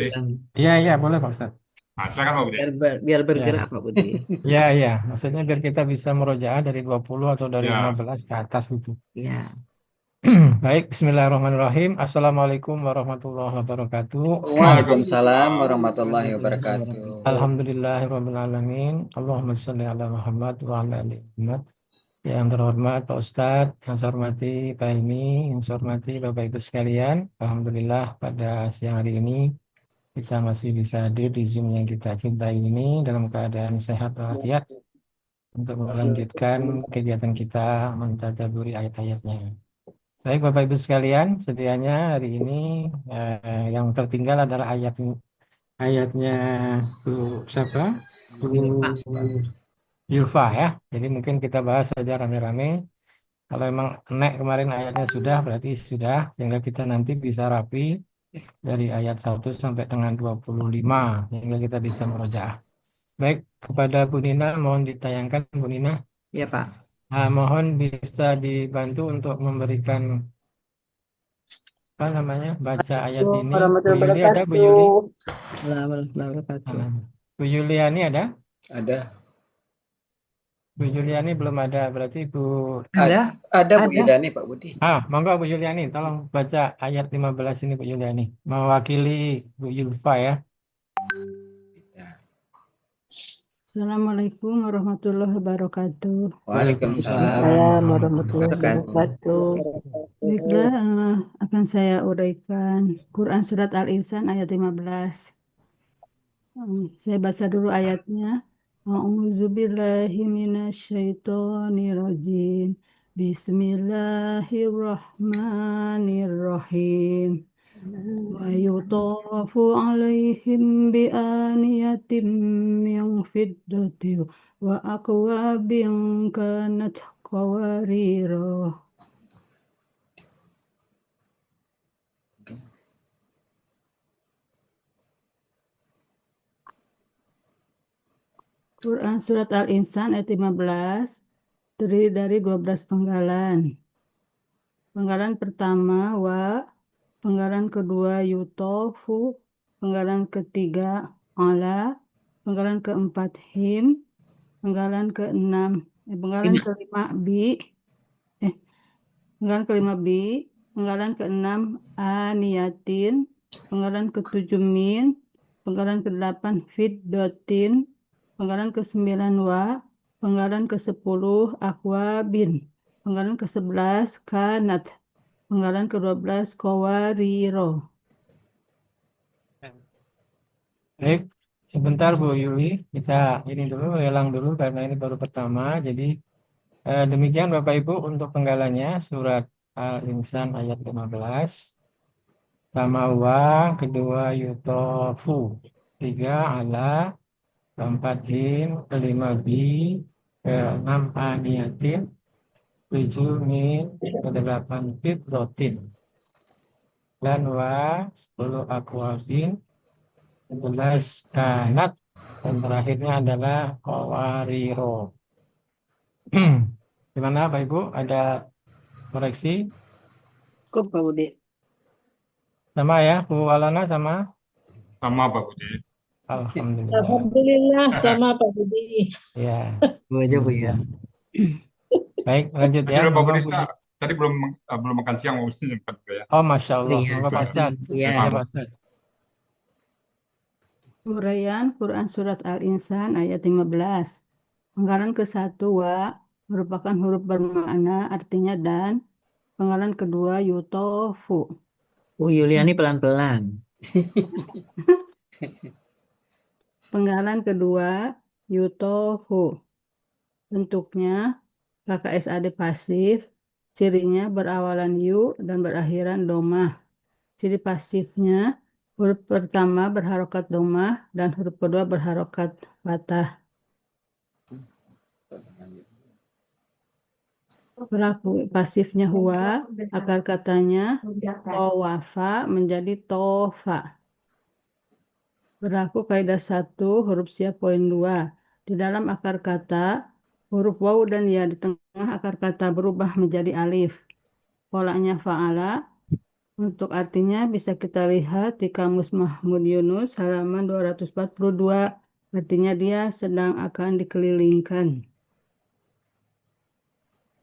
Budi? bilang Iya, boleh Pak Ustadz. Nah, silakan Pak Budi. biar bergerak Ya, Pak Budi. iya. Maksudnya biar kita bisa merojaah dari 20 atau dari Ya, 15 ke atas gitu. Ya, Baik, Bismillahirrahmanirrahim. Assalamualaikum warahmatullahi wabarakatuh. Waalaikumsalam Waalaikumsalam. warahmatullahi warahmatullahi wabarakatuh. wabarakatuh. Alhamdulillahirrahmanirrahim. Allahumma sholli ala Muhammad wa ala ali Muhammad. Yang terhormat Pak Ustadz, yang saya hormati Pak Ilmi, yang saya hormati Bapak Ibu sekalian. Alhamdulillah pada siang hari ini kita masih bisa hadir di Zoom yang kita cintai ini dalam keadaan sehat walafiat untuk melanjutkan kegiatan kita mentadabburi ayat-ayatnya. Baik Bapak Ibu sekalian, sedianya hari ini yang tertinggal adalah ayatnya Bu siapa? Bu Pak, Yulfa ya. Jadi mungkin kita bahas saja rame-rame. Kalau emang naik kemarin ayatnya sudah, berarti sudah. Sehingga kita nanti bisa rapi dari ayat 1 sampai dengan 25. Sehingga kita bisa merojaah. Baik, kepada Bu Nina, mohon ditayangkan Bu Nina. ya Pak. Mohon bisa dibantu untuk memberikan apa namanya baca ayat ini. Bu Warahmatullahi Yuli ada Bu Yuli? wabarakatuh. Warahmatullahi wabarakatuh. Bu Yuliani ada? Ada, Bu Yuliani belum ada. Berarti Bu Ada? ada Bu Ada. Yudani, Pak Budi. Monggo Bu Yuliani, tolong baca ayat 15 ini Bu Yuliani. Mewakili Bu Yulfa ya. Assalamualaikum warahmatullahi wabarakatuh. Waalaikumsalam Warahmatullahi Wabarakatuh. wabarakatuh. Baiklah, akan saya uraikan Quran Surat Al-Insan ayat 15. Saya baca dulu ayatnya. A'udzubillahi minasyaitonirrajim. Bismillahirrahmanirrahim. ويطاف عليهم بآنية من فضة وأكواب كانت قواريرا. Quran Surat Al-Insan ayat 15 terdiri dari 12 penggalan. Penggalan pertama wa, penggalan kedua yutofu, penggalan ketiga ala, penggalan keempat him, penggalan keenam, penggalan kelima bi, penggalan kelima bi, penggalan keenam aniyatin, penggalan ketujuh min, penggalan kedelapan fiddotin, penggalan ke-9 wa, penggalan ke-10 akwabin, penggalan ke-11 kanat, penggalan ke-12 kawariro. Baik, sebentar Bu Yuli, kita ini dulu, lelang dulu karena ini baru pertama. Jadi demikian Bapak Ibu untuk penggalannya surat Al-Insan ayat 15. Pertama wa, kedua yutofu, tiga ala, keempat him, kelima bi, keenam aniyatin, tujuh min, kedelapan fiddotin, dan wa, 10 akwabin, 11 kanat, dan terakhirnya adalah kawariro. Gimana Pak Ibu? Ada koreksi? Cukup Pak Budi. Sama ya, Bu Alana sama? Sama Pak Budi. Alhamdulillah. Alhamdulillah sama Pak Budi. Ya. Bu aja Bu ya. Baik, lanjut Tadi ya. Pak Monggo, Budi, Bu. tadi belum makan siang Pak Budi sempat juga ya. Oh, Masya Allah. Iya, Monggo Pak silakan. Ustadz. Iya. Ya, Pak Ustadz. Uraian Quran Surat Al-Insan ayat 15. Penggalan ke-1 wa merupakan huruf bermakna artinya dan. Penggalan kedua yutofu. Bu Yuliani pelan-pelan. Penggalan kedua yutofu. Bentuknya KKSAD pasif. Cirinya berawalan yu dan berakhiran domah. Ciri pasifnya huruf pertama berharokat domah dan huruf kedua berharokat fathah. Pelaku pasifnya huwa, akar katanya towafa menjadi tofa. Berlaku kaidah 1 huruf siap poin 2. Di dalam akar kata, huruf waw dan ya di tengah akar kata berubah menjadi alif. Polanya fa'ala, Untuk artinya bisa kita lihat di Kamus Mahmud Yunus halaman 242. Artinya dia sedang akan dikelilingkan.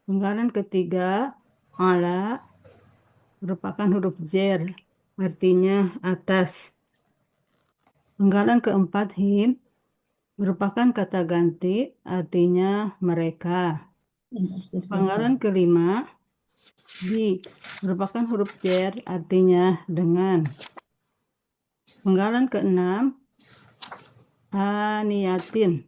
Penggalan ketiga, ala merupakan huruf jer, artinya atas. Penggalan keempat, him merupakan kata ganti, artinya mereka. Penggalan kelima, di merupakan huruf jer, artinya dengan. Penggalan keenam, aniyatin.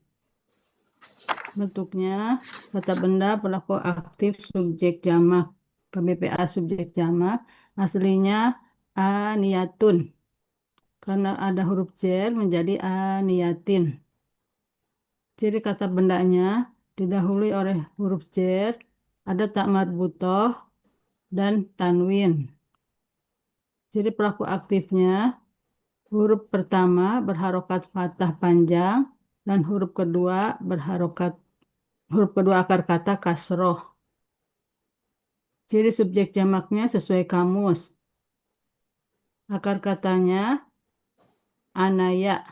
Bentuknya kata benda pelaku aktif subjek jamak. KBPA subjek jamak. Aslinya aniyatun. Karena ada huruf jer menjadi aniyatin. Ciri kata bendanya didahului oleh huruf jer, ada tak marbutoh dan tanwin. Ciri pelaku aktifnya, huruf pertama berharokat fathah panjang dan huruf kedua akar kata kasroh. Ciri subjek jamaknya sesuai kamus. Akar katanya anaya,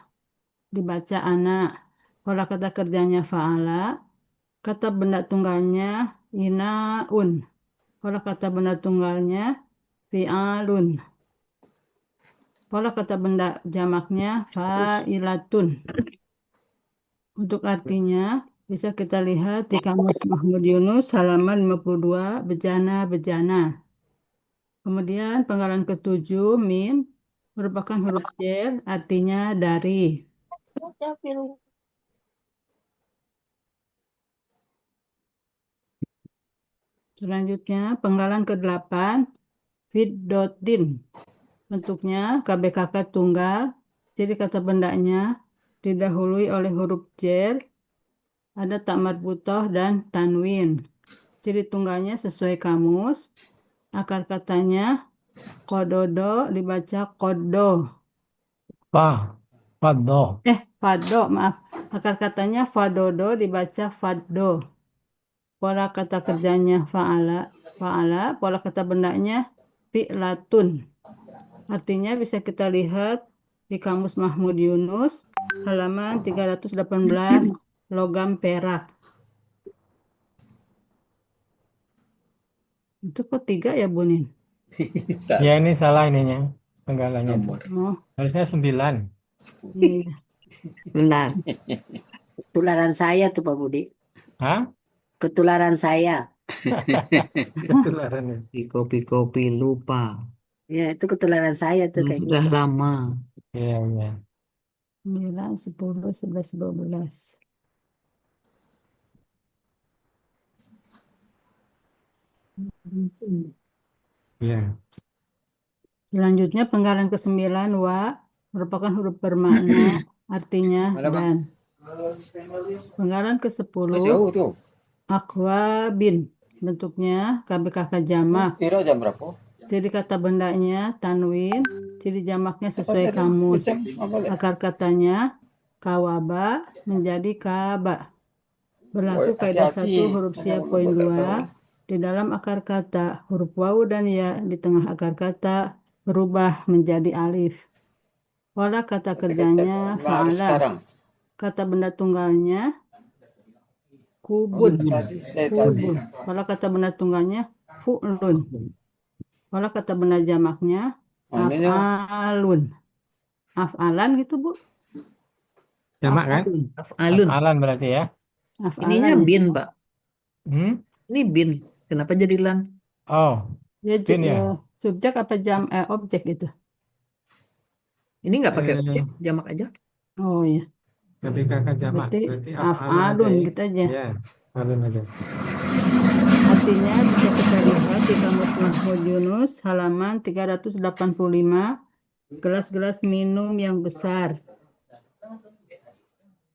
dibaca anak. Pola kata kerjanya fa'ala. Kata benda tunggalnya inaun. Pola kata benda tunggalnya fi'alun. Pola kata benda jamaknya fa'ilatun. Untuk artinya bisa kita lihat di Kamus Mahmud Yunus halaman 52 bejana-bejana. Kemudian penggalan ketujuh min merupakan huruf jer, artinya dari. Selanjutnya penggalan ke-8 fiddotin. Bentuknya KBKK tunggal. Jadi kata bendanya didahului oleh huruf jer, ada tak marbutoh dan tanwin. Ciri tunggalnya sesuai kamus. Akar katanya kododo, dibaca kodo. Faddo. Fado, maaf. Akar katanya fadodo, dibaca faddo. Pola kata kerjanya fa'ala. Pola kata bendanya fi'latun. Artinya bisa kita lihat di Kamus Mahmud Yunus halaman 318 logam perak. Itu kok 3 ya Bunin? Ya ini salah ininya. Penggalannya itu. Nomor Oh, Harusnya 9. iya. Benar. Ketularan saya tuh Pak Budi. Hah? Ketularan saya. Ketularan ya. Di kopi-kopi lupa. Ya, itu ketularan saya tuh Yang kayak sudah gitu. lama. Iya, iya. 9, 10, 11, 12. Iya. Selanjutnya penggalan ke-9 wa merupakan huruf bermakna artinya Mana, Bang? dan. Penggalan Mas ke-10 jauh tuh. akwabin. Bentuknya KBKK jamak. Kira jam berapa? Ciri kata bendanya tanwin, ciri jamaknya sesuai kamus. Akar katanya kawaba menjadi kaba. Berlaku Woy, kaidah hati-hati. 1 huruf siap poin 2 di dalam akar kata huruf wawu dan ya di tengah akar kata berubah menjadi alif. Pola kata kerjanya Harus fa'ala. sekarang. Kata benda tunggalnya kubun. Tadi. Kubun. Pola kata benda tunggalnya fu'lun. Pola kata benda jamaknya Ininya af'alun. Af'alan gitu Bu. Jamak kan? Af'alun. Alan berarti ya. Ininya Af'alan. bin, Pak. Hmm? Ini bin. Kenapa jadi lan? Oh, Ya, bin ya. subjek apa objek itu? Ini nggak pakai Eh. objek, jamak aja. Oh ya. KBKK jamak. Berarti af'alun af'alun aja ya. gitu aja. Iya, af'alun aja. Artinya bisa kita lihat di Kamus Mahmud Yunus halaman 385 gelas-gelas minum yang besar.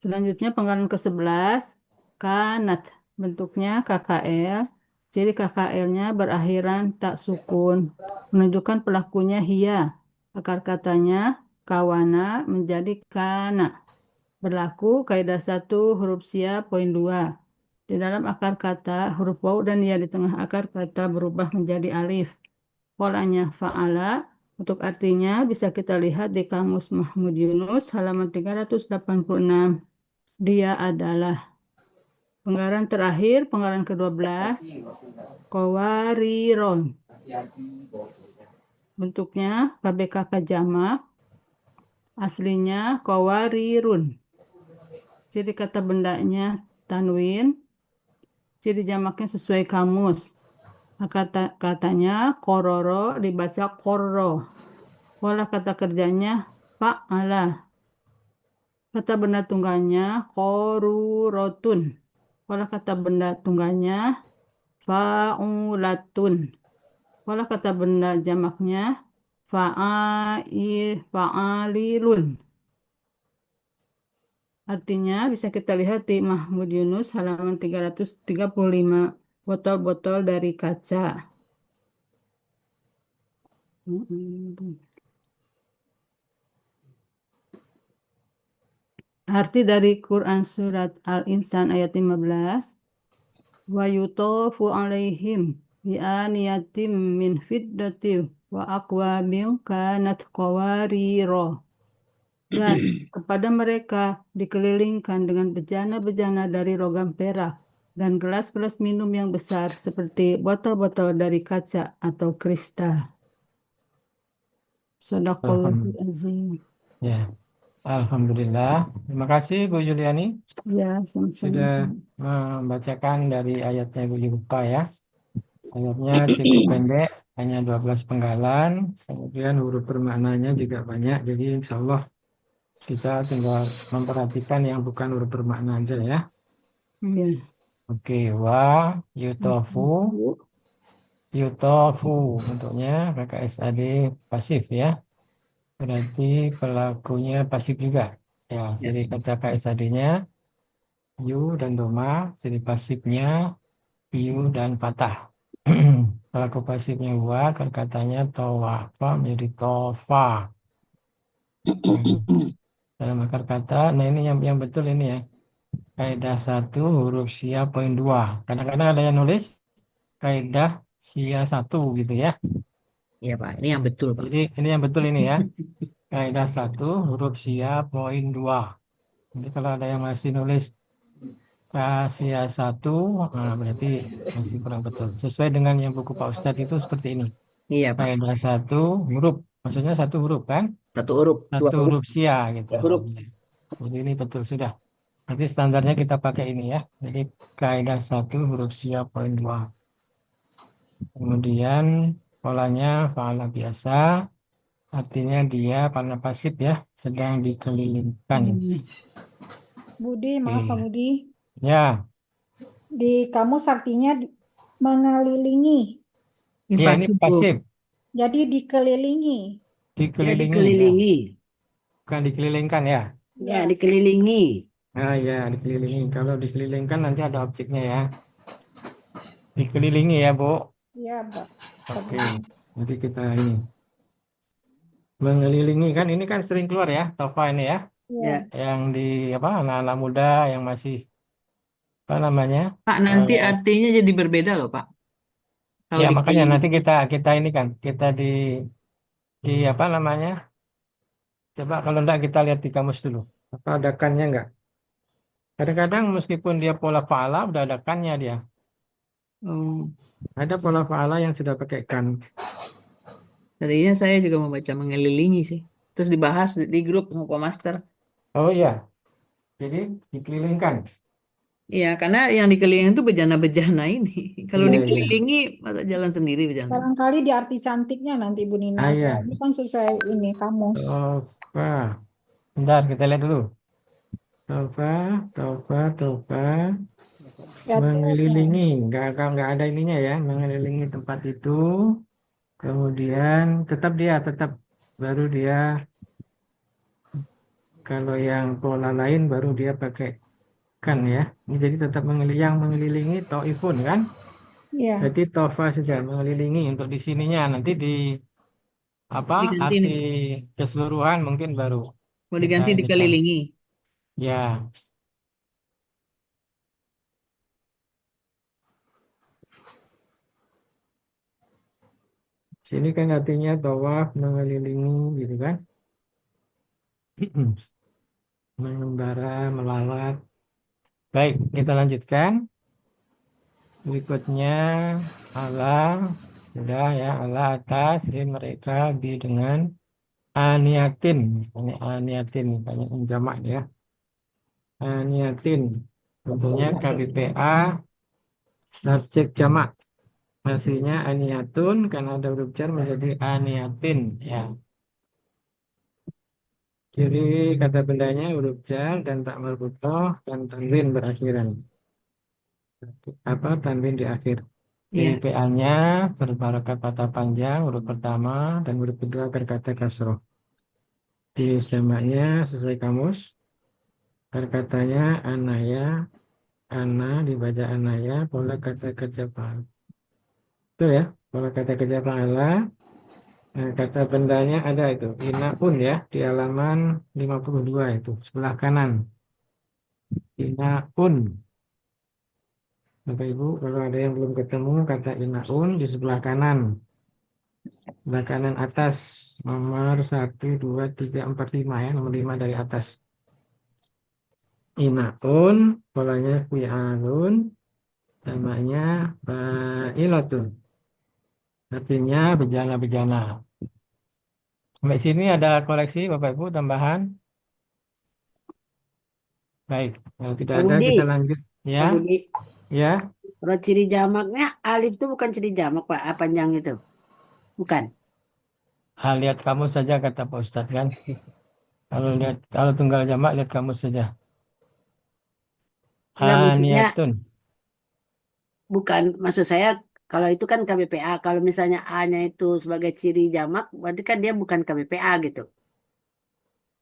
Selanjutnya penggalan ke-11 kanat. Bentuknya KKL. Ciri KKL-nya berakhiran tak sukun. Menunjukkan pelakunya hia. Akar katanya kawana menjadi kana. Berlaku kaidah 1 huruf siap poin 2. Di dalam akar kata huruf waw dan ya di tengah akar kata berubah menjadi alif. polanya fa'ala. Untuk artinya bisa kita lihat di Kamus Mahmud Yunus halaman 386. Dia adalah. Penggalan terakhir, penggalan ke-12, Qawariron. Bentuknya KBKK jamak, aslinya Qawarirun. Ciri kata bendanya tanwin, ciri jamaknya sesuai kamus. Katanya kororo dibaca korro. Pola kata kerjanya fa'ala. Kata benda tunggalnya korurotun. Pola kata benda tunggalnya fa'ulatun. Pola kata benda jamaknya fa'alilun. Artinya bisa kita lihat di Mahmud Yunus halaman 335, botol-botol dari kaca. Arti dari Quran surat Al-Insan ayat 15. Wa yutofu alaihim bi'aniyatim min fiddatin wa aqwabin kanat qawariro. Dan kepada mereka dikelilingkan dengan bejana-bejana dari logam perak dan gelas-gelas minum yang besar seperti botol-botol dari kaca atau kristal. Sadaqallahul azim. Ya, Alhamdulillah. Terima kasih Bu Juliani Ya, sudah sama-sama. membacakan dari ayatnya Bu Yupa ya. Ayatnya cukup pendek, hanya 12 penggalan. Kemudian huruf bermaknanya juga banyak. Jadi insya Allah kita tinggal memperhatikan yang bukan huruf bermakna aja ya. Ya. Oke, wa yutofu. Yutofu bentuknya pakai SAD pasif ya. Berarti pelakunya pasif juga. Ya, ciri kata KSAD-nya yu dan doma, ciri pasifnya yu dan patah. Pelaku pasifnya wa, katanya tawafa menjadi tofa. Dalam akar kata, nah ini yang betul ini ya. Kaidah 1 huruf sia poin 2. Kadang-kadang ada yang nulis kaidah sia 1 gitu ya. Iya Pak, ini yang betul Pak. Jadi ini yang betul ini ya. Kaidah 1 huruf sia poin 2. Jadi kalau ada yang masih nulis sia 1, nah berarti masih kurang betul. Sesuai dengan yang buku Pak Ustadz itu seperti ini. Iya Pak, Kaidah 1 huruf, maksudnya 1 huruf kan? satu huruf, dua 1 huruf, huruf sia gitu. tiga huruf. Jadi ini betul sudah. Nanti standarnya kita pakai ini ya. Jadi kaidah 1 huruf sia poin 2. Kemudian polanya fa'ala biasa. Artinya dia karena pasif ya, sedang dikelilingkan. Budi, maaf Pak Oke. Budi. Ya, Di kamus artinya mengelilingi. ya ini pasif. Jadi dikelilingi. Ya Dikelilingi. Ya. dikelilingi. Bukan dikelilingkan ya. Ya dikelilingi. Nah ya, dikelilingi. Kalau dikelilingkan nanti ada objeknya ya. Dikelilingi ya, Bu. Iya, Pak. Oke. Nanti kita ini. Mengelilingi kan ini kan sering keluar ya, tofa ini ya. Iya. Yang di anak-anak muda yang masih apa namanya? Pak, nanti artinya jadi berbeda loh Pak. Kalau Ya makanya nanti dikelilingi. kita ini kan kita di apa namanya? Coba kalau enggak kita lihat di kamus dulu. Apa ada kannya enggak? Kadang-kadang meskipun dia pola fa'ala udah ada kannya dia. Oh, Ada pola fa'ala yang sudah pakai kan. tadinya saya juga membaca mengelilingi sih. Terus dibahas di grup sama Pak Master. Oh iya. Jadi dikelilingkan. Iya, karena yang dikelilingi itu bejana-bejana ini. Kalau Iya, iya. dikelilingi, masa jalan sendiri bejana. Barangkali di arti cantiknya nanti Bu Nina. Ah, iya. Ini kan sesuai ini kamus. Tofa. Bentar kita lihat dulu. Tofa, tofa, tofa. Ya, Mengelilingi. Enggak ada ininya ya. Mengelilingi tempat itu. Kemudian tetap baru dia kalau yang pola lain baru dia pakai kan ya. Ini jadi tetap mengelilingi toifun kan? Iya. Jadi tofa saja mengelilingi untuk di sininya nanti di apa Diganti arti nih. keseluruhan mungkin baru Mau kita diganti ini kan. dikelilingi. Ya. Sini kan artinya tawaf, mengelilingi gitu kan. Mengembara, melawat. Baik, kita lanjutkan. Berikutnya Allah, sudah ya, Allah atas mereka dengan aniatin. Ini aniatin, banyak jamak ya. Aniatin. Tentunya KBPA subjek jamak. Hasilnya aniatun karena ada huruf jar menjadi aniatin ya. Jadi kata bendanya huruf jar dan tak marbutoh dan tanwin berakhiran. Apa tanwin di akhir. Iya. PA-nya berbarokat patah panjang huruf pertama dan huruf kedua berkata kasroh. Di jamaknya sesuai kamus. Berkatanya anaya, ana dibaca anaya, pola kata kerja pahala. Betul ya, pola kata kerja pahala. Nah, kata bendanya ada itu, inaun ya, di halaman 52 itu, sebelah kanan. Inaun. Bapak Ibu, kalau ada yang belum ketemu kata inaun di sebelah kanan. Sebelah kanan atas, nomor 1, 2, 3, 4, 5 ya, nomor 5 dari atas. Inaun, polanya fi'alun, namanya fa'ilatun. Artinya bejana-bejana. Sampai sini ada koreksi Bapak Ibu tambahan. Baik, kalau tidak Pak ada Budi, kita lanjut ya. Pak Budi, Ya, kalau ciri jamaknya alif itu bukan ciri jamak Pak, apa panjang itu? Bukan. lihat kamus saja kata Pak Ustadz kan. Kalau tunggal jamak lihat kamus saja. Enggak, maksudnya Niatun. bukan, maksud saya kalau itu kan KBPA, kalau misalnya A-nya itu sebagai ciri jamak, berarti kan dia bukan KBPA gitu.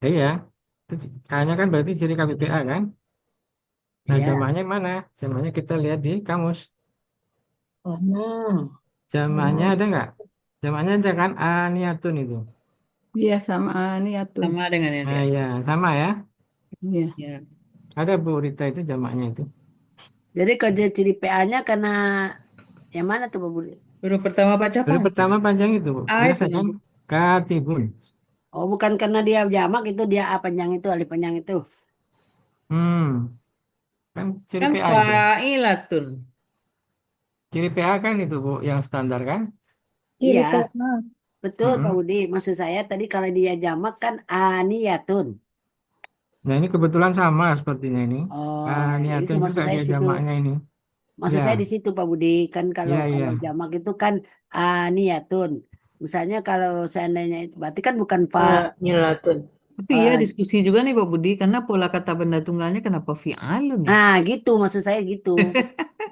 Iya, itu hanya kan berarti ciri KBPA kan. Nah, Iya. jamaknya mana? Jamaknya kita lihat di kamus. Oh, Jamaknya ada nggak? Jamaknya ada kan aniatun itu. Iya sama niatun. Sama dengan yang Nah, ya sama ya. Iya. ya. Ada Bu Rita itu jamaknya itu. Jadi kerja ciri PA-nya karena yang mana tuh Pak Budi? Huruf pertama baca apa? Huruf pertama panjang itu Bu. A Biasa itu. kan? Katibun. Oh, bukan karena dia jamak itu dia A panjang itu, alif panjang itu. Hmm, kan ciri Kan PA itu. fa'ilatun. Ciri PA kan itu Bu yang standar kan? Kiri Iya, PA. betul Pak Mm-mm. Budi. Maksud saya tadi kalau dia jamak kan aniyatun. Nah, ini kebetulan sama sepertinya ini. Oh, itu Niatun maksud juga saya dia di situ. jamaknya ini. Maksud Ya, saya di situ Pak Budi. Kan kalau ya, kalau ya. jamak itu kan aniyatun. Misalnya kalau seandainya itu berarti kan bukan Nyelatun. Tapi ya diskusi juga nih Pak Budi, karena pola kata benda tunggalnya kenapa fi'alun ya? nah gitu maksud saya gitu.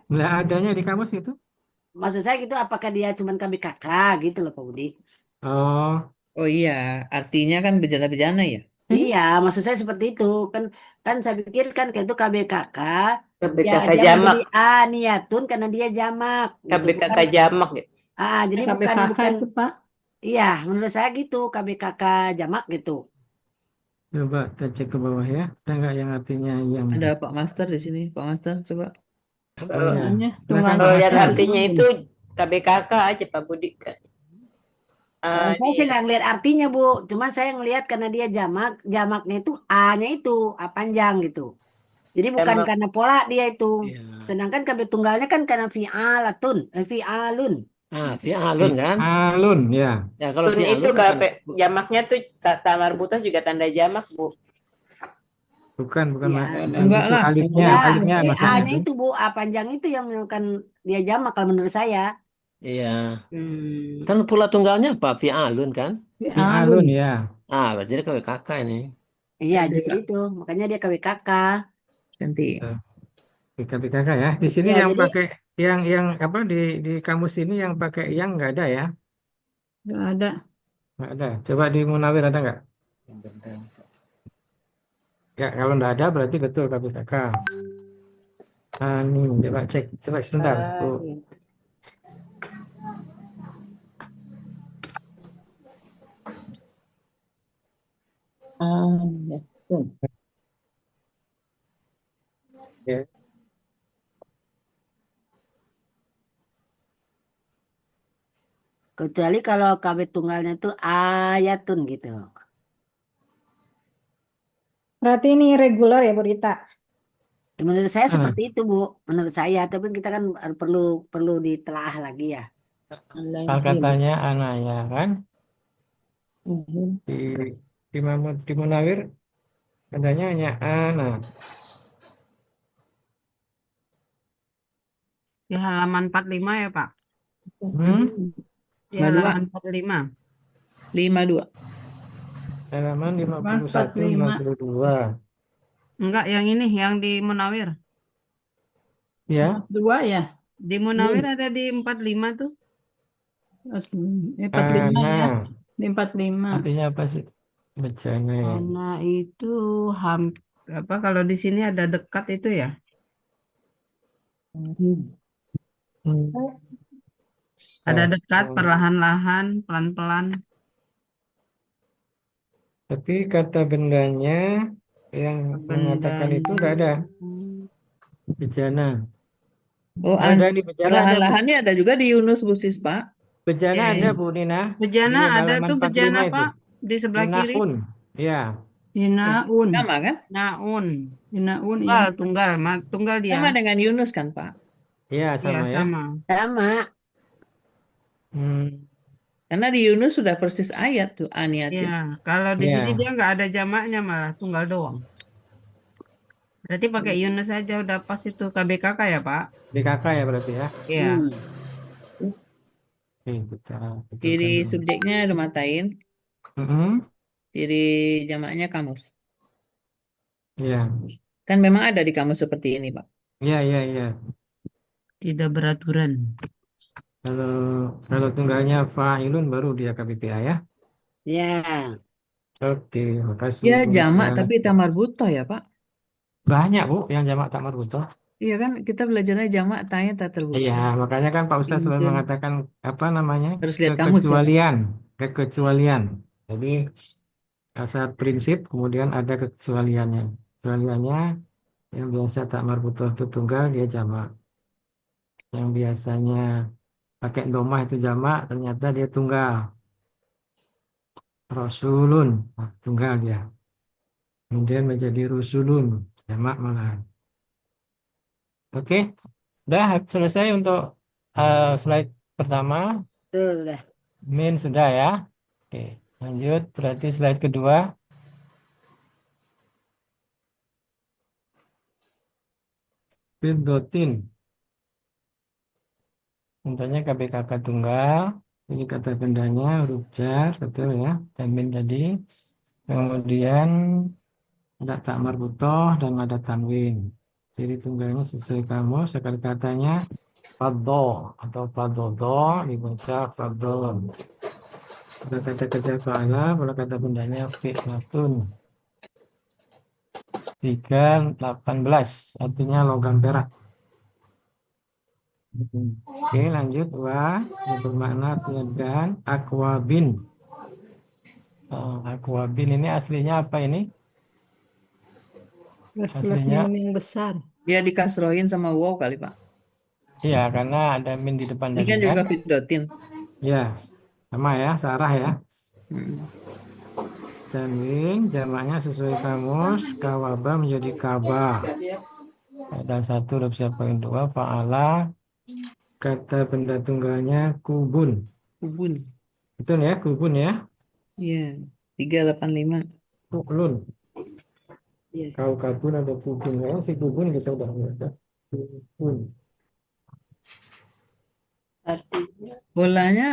Nggak adanya di kamus itu. Maksud saya gitu apakah dia cuman KBKK gitu loh Pak Budi. Oh, Oh iya, artinya kan bejana-bejana ya. Iya, maksud saya seperti itu. Kan kan saya pikir kan kayak itu KBKK dia KBKK dia jamak. menjadi aniyatun karena dia jamak gitu. Bukan KBKK jamak ya. jadi bukan KBKK itu Pak. iya, menurut saya gitu KBKK jamak gitu. coba kita cek ke bawah ya. Ada nggak yang artinya yang Ada Pak Master di sini, Pak Master coba. Kalau Iya. Soalnya Silakan tunggal Pak kalau lihat Master. artinya itu KBKK aja Pak Budi kan. Saya sih nggak ngelihat artinya Bu, cuman saya ngelihat karena dia jamak, jamaknya itu A-nya itu A panjang gitu. Jadi bukan Jamak. karena pola dia itu. Iya. Sedangkan KB tunggalnya kan karena fi'alatun, fi'alun. Fi'alun kan? Alun ya. Ya kalau Tun itu fi'alun bukan jamaknya tuh tamar butas juga tanda jamak Bu. Bukan Iya. Enggak itu lah. alifnya, Ya, alifnya jadi maksudnya A-nya itu. itu Bu, A panjang itu yang kan dia jamak kalau menurut saya. Iya. Hmm. Kan pula tunggalnya apa? Fi'alun kan? Alun ya. Berarti dia KWKK ini. Iya, justru itu. Makanya dia KWKK. Cantik. BKBKK ya. Di sini Ya, yang jadi pakai yang apa di kamus ini yang pakai yang nggak ada ya? Nggak ada. Nggak ada. Coba di Munawir ada nggak? Ya, kalau nggak ada berarti betul KBKK. Ini coba cek, coba sebentar. Bu. Ya. Kecuali kalau KB tunggalnya tuh ayatun gitu. Berarti ini regular ya, Bu Rita? Ya, menurut saya Mana? seperti itu, Bu. Menurut saya, tapi kita kan perlu ditelaah lagi ya. Kalau katanya anaya kan Mhm. di Munawir katanya hanya ana. Di halaman 45 ya, Pak? Hmm? Di 52. halaman 45. 52. Halaman 51, 45. 52. Enggak, yang ini, yang di Munawir. Ya, 2 ya? Di Munawir ada di 45 tuh. 45 ya. ana. Di 45. Artinya apa sih? Bejana ya. Ana itu apa kalau di sini ada dekat itu ya? Hmm. Ada dekat, Oh. perlahan-lahan, pelan-pelan. Tapi kata bendanya yang mengatakan itu enggak ada. Bejana. Oh, Ada di bejana ada, Bu. perlahan-lahannya ada juga di Yunus Bu Sis, Pak. Bejana Iya, ada, iya. Bu Nina. Bejana Di ada halaman tuh 45 bejana, itu. Pak, di sebelah kiri. Inaun. Ya. Inaun. Sama kan? Naun. Inaun Iya. tunggal dia. Sama dengan Yunus kan, Pak? Iya, Iya, sama ya. sama. Sama. Hmm. Karena di Yunus sudah persis ayat tuh, aniatin. Iya, kalau di sini Ya. dia nggak ada jamaknya, malah tunggal doang. Berarti pakai Yunus aja udah pas itu KBKK ya, Pak? Di kakak ya berarti ya. Iya. Oke, kita Ciri betulkan dulu. subjeknya udah matain, Mm-mm. ciri jamaknya kamus. Iya. Kan memang ada di kamus seperti ini, Pak. Iya, iya, iya. Tidak beraturan. Kalau tunggalnya fa'ilun baru dia KBPA ya. Ya. Oke, makasih Ya Bu jamak Nisa. tapi tamar buto ya, Pak. Banyak Bu yang jamak tak marbutoh. Iya kan kita belajarnya jamak tanya tak terbuka. Iya, makanya kan Pak Ustadz selalu Itu mengatakan apa namanya? harus lihat kamus ya, Pak. Kekecualian. Jadi saat prinsip kemudian ada kekecualiannya. Kecualiannya yang biasa tak marbutoh itu tunggal dia jamak. Yang biasanya pakai domah itu jamak ternyata dia tunggal. Rasulun, nah, tunggal dia. Kemudian menjadi rusulun, jamak malahan. Oke, udah selesai untuk slide pertama. Betul dah. Min sudah ya. Oke, lanjut. Berarti slide kedua. Fidotin. Contohnya KBKK tunggal. Ini kata bendanya huruf jar, betul ya. Dan min tadi. Kemudian ada tak marbutoh dan ada tanwin. Jadi tunggalnya sesuai kamus. Akar katanya faddo atau fadodo dibaca fadolon. Pada kata kerja fa'ala, pada kata bendanya fi'latun. 318 artinya logam perak. Oke, lanjut. Wa yang bermakna dan akwabin. Akwabin ini aslinya apa ini? Gelas-gelas Aslinya minum yang besar. Dia dikasrohin sama wow kali, Pak. iya, karena ada min di depan Ini tadi kan kan. juga fidotin. Ya, sama ya, sarah ya. Hmm. Tanwin jamaknya sesuai kamus, kawaba menjadi kaba. Ada 1.2 fa'ala, kata benda tunggalnya kubun. Kubun. Betul ya, kubun ya. Iya. 385. Kuklun. Iya. Kau kabun ada kubun ya, si kubun kita udah lihat. Kubun. Artinya Polanya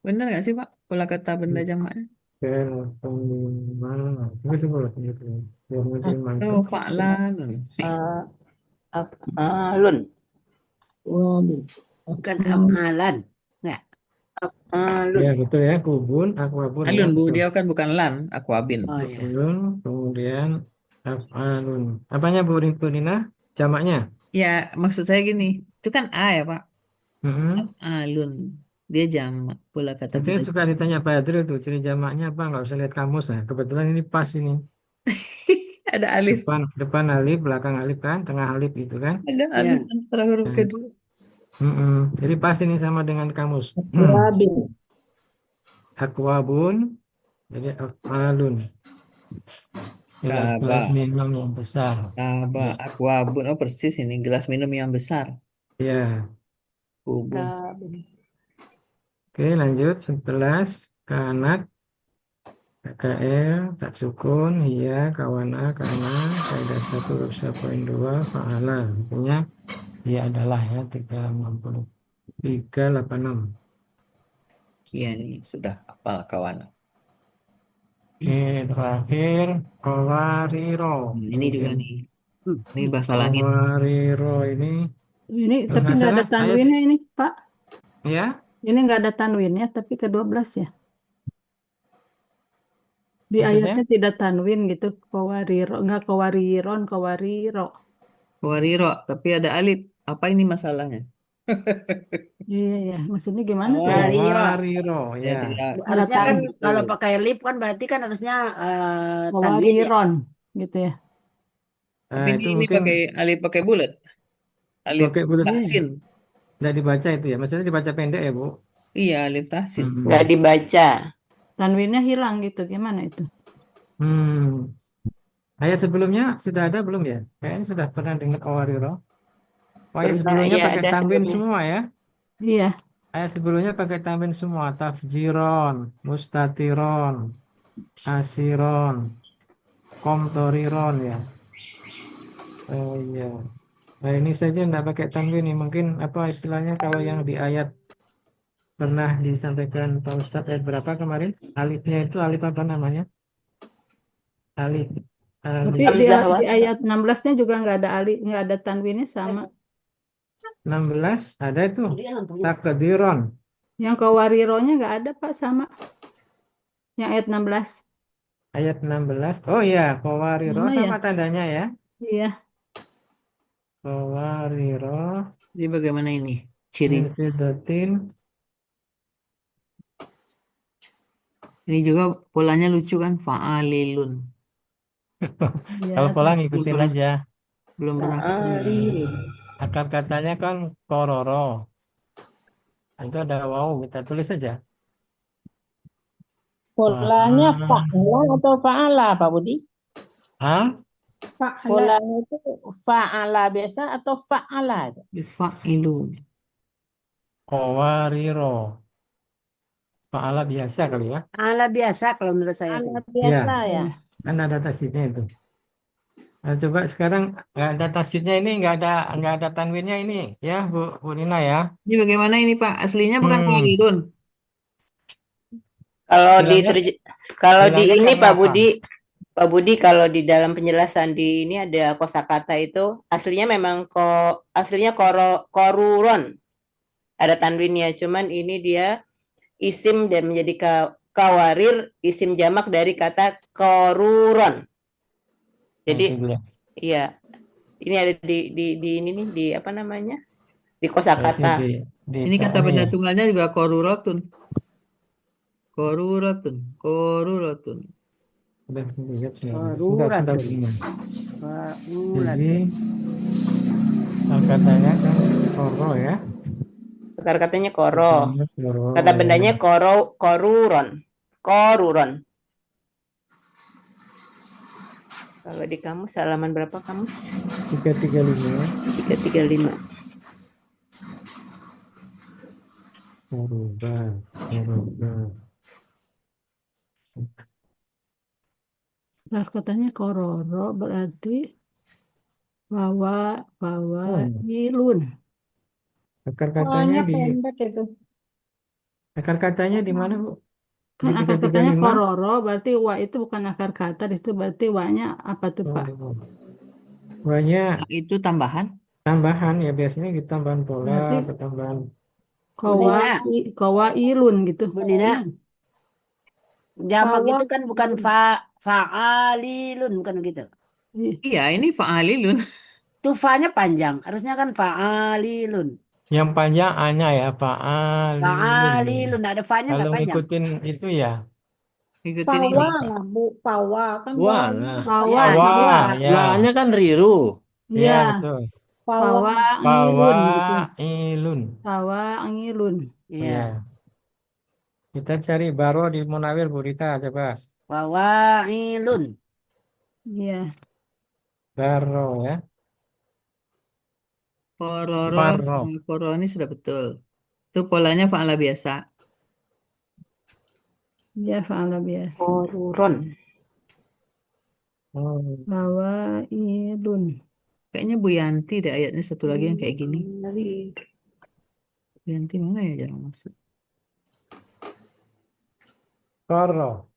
benar nggak sih, Pak? Pola kata benda jamaknya. Mana? Itu boleh gitu. Yang mesti Oh, mantap. fa'lan. af'alun. Waduh. Bukan amalan. Enggak. Af'alun. Ya betul ya, kubun, akwabun ya. Alun, Bu. Betul. Dia kan bukan lan, akwabin. Oh ya. Alun, kemudian af'alun. Apanya Bu Nina? Jamaknya? Ya, maksud saya gini. Itu kan A ya, Pak. Mhm. Alun. Dia jamak. Pola kata Nanti benda. suka ditanya Pak Adril tuh, ciri jamaknya apa? Nggak usah lihat kamus ya. Kebetulan ini pas ini. Ada alif. Depan alif, belakang alif kan, tengah alif gitu kan. Ada alif antara huruf Hmm. kedua. Jadi pas ini sama dengan kamus. Akwabin. akwabun, jadi af'alun. Gelas-gelas Kaba, minum yang besar. kaba, Ya. akwabun. Oh persis ini gelas minum yang besar. Ya. Kubun. Oke, lanjut. 11 kanat, KKL, tak sukun, iya, kawana, kana, kaidah 1, rusa poin 2, fa'ala. Artinya, iya adalah ya, 386. Iya ini sudah hafal kawan. Oke, terakhir, kawariro. Ini juga nih. Ini bahasa langit. Kawariro ini, Ini kalau tapi nggak nggak ada salah, tanwinnya ini, Pak. ya, Ini nggak ada tanwinnya, tapi ke-12 ya. Di maksudnya, ayatnya tidak tanwin gitu. Kawariro, nggak kawariron, kawariro. Wariro, tapi ada alif. Apa ini masalahnya? Iya, ya. Maksudnya gimana tuh? Kawariro. kawariro, Ya ya. tidak Ada Harusnya kan tanwin. gitu. kalau pakai lip kan berarti kan harusnya tanwin ya. Kawariron, gitu ya. Tapi Nah, ini, itu ini mungkin pakai alif pakai bulat. Alif pakai bulat, Iya. tahsin. nggak dibaca itu ya, maksudnya dibaca pendek ya, Bu? Iya, alif tahsin. Nggak dibaca. Tanwinnya hilang gitu. Gimana itu? Ayat sebelumnya sudah ada belum ya? Kayaknya sudah pernah dengar kawariro. Ayat Pernah, sebelumnya ya pakai ada tanwin sebelumnya. semua ya. Iya. Ayat sebelumnya pakai tanwin semua. Tafjiron, mustatiron, asiron, komtoriron ya. Oh iya. Nah ini saja enggak pakai tanwin nih. Mungkin apa istilahnya kalau yang di ayat pernah disampaikan Pak Ustadz ayat berapa kemarin? Alifnya itu alif apa namanya? Alif. Tapi Alif di, Hamzah di wasal. ayat 16-nya juga nggak ada nggak ada tanwinnya sama. 16 ada itu. Takdiron. Yang kawarironya nggak ada, Pak, sama. Yang ayat 16. Ayat 16. Oh iya, kawariro Sama ya? sama tandanya ya. Iya. Kawariro Jadi bagaimana ini min cirinya? fiddatin. Ini juga polanya lucu kan? Fa'alilun. Iya. Kalau pola Belum ngikutin pernah, aja. belum pernah ketemu. Fa'alilun. Akar katanya kan kororo. Itu ada wow, kita tulis saja. Polanya fa'ala atau fa'ala, Pak Budi? Hah? Fa'ala. Polanya itu fa'ala biasa atau fa'ala? Fa'ilun. Kawariro. Fa'ala biasa kali ya. Ala biasa kalau menurut saya sih. Fa'ala biasa ya. Kan ada tasdidnya itu. Nah, coba sekarang nggak ada tasdidnya ini, nggak ada tanwinnya ini, ya Bu Rina ya. Ini bagaimana ini Pak? Aslinya bukan Hmm. Fa'ilun. Kalau di Hilangnya- kalau di hilangnya ini karena Pak apa? Budi, Pak Budi kalau di dalam penjelasan di ini ada kosakata itu aslinya memang aslinya koruron. Ada tanwinnya, cuman ini dia isim dan menjadi kawarir, isim jamak dari kata koruron. Jadi Nah, itu dia. iya. Ini ada di ini nih di apa namanya? Di Berarti kosakata. Ini kata ini benda ya. tunggalnya juga korurotun. Korurotun. Korurotun. Sudah dilihat sih. Darurat. Sudah begini. Fa'ulat. Jadi katanya kan koro ya. Akar katanya koro. Katanya koro. Kata bendanya koruron. Koruron. Kalau di kamus halaman berapa kamus? 335. 335. Koroba. Nah, katanya kororo berarti bawa ilun. Akar Wanya katanya di pendek itu. akar katanya di mana, Bu? Kan Di akar katanya 335. kororo, berarti wa itu bukan akar kata, di situ berarti wa-nya apa tuh, Pak? Banyak Itu tambahan. tambahan ya, biasanya gitu tambahan pola Berarti atau tambahan kawa ilun gitu. Bu Nina, jamak Fawa itu kan bukan fa'alilun bukan gitu. Iya, ini fa'alilun. Tuh fa-nya panjang, harusnya kan fa'alilun. yang panjang A-nya ya, fa'alilun. Fa'alilun, ada fa-nya Kalau nggak panjang. ngikutin itu ya. Ikutin ini. Pawa lah, Bu. Pawa kan Wah, wawunya. nah. Pawa, Pawa, dua. ya. Lanya kan riru. Ya, Iya, betul. Pawa. pawa ilun gitu. Fawailun. Pawa ngilun. Iya. Ya. Kita cari baro di Munawir Bu Rita, coba. Fawailun. Iya. Baro ya. Kororo Baro. sama koro ini sudah betul. Itu polanya fa'ala biasa. Iya, fa'ala biasa. Koruron. Hmm. Fawailun. Kayaknya Bu Yanti deh ayatnya satu lagi yang kayak gini. Bu Yanti mana ya jarang masuk. Koro.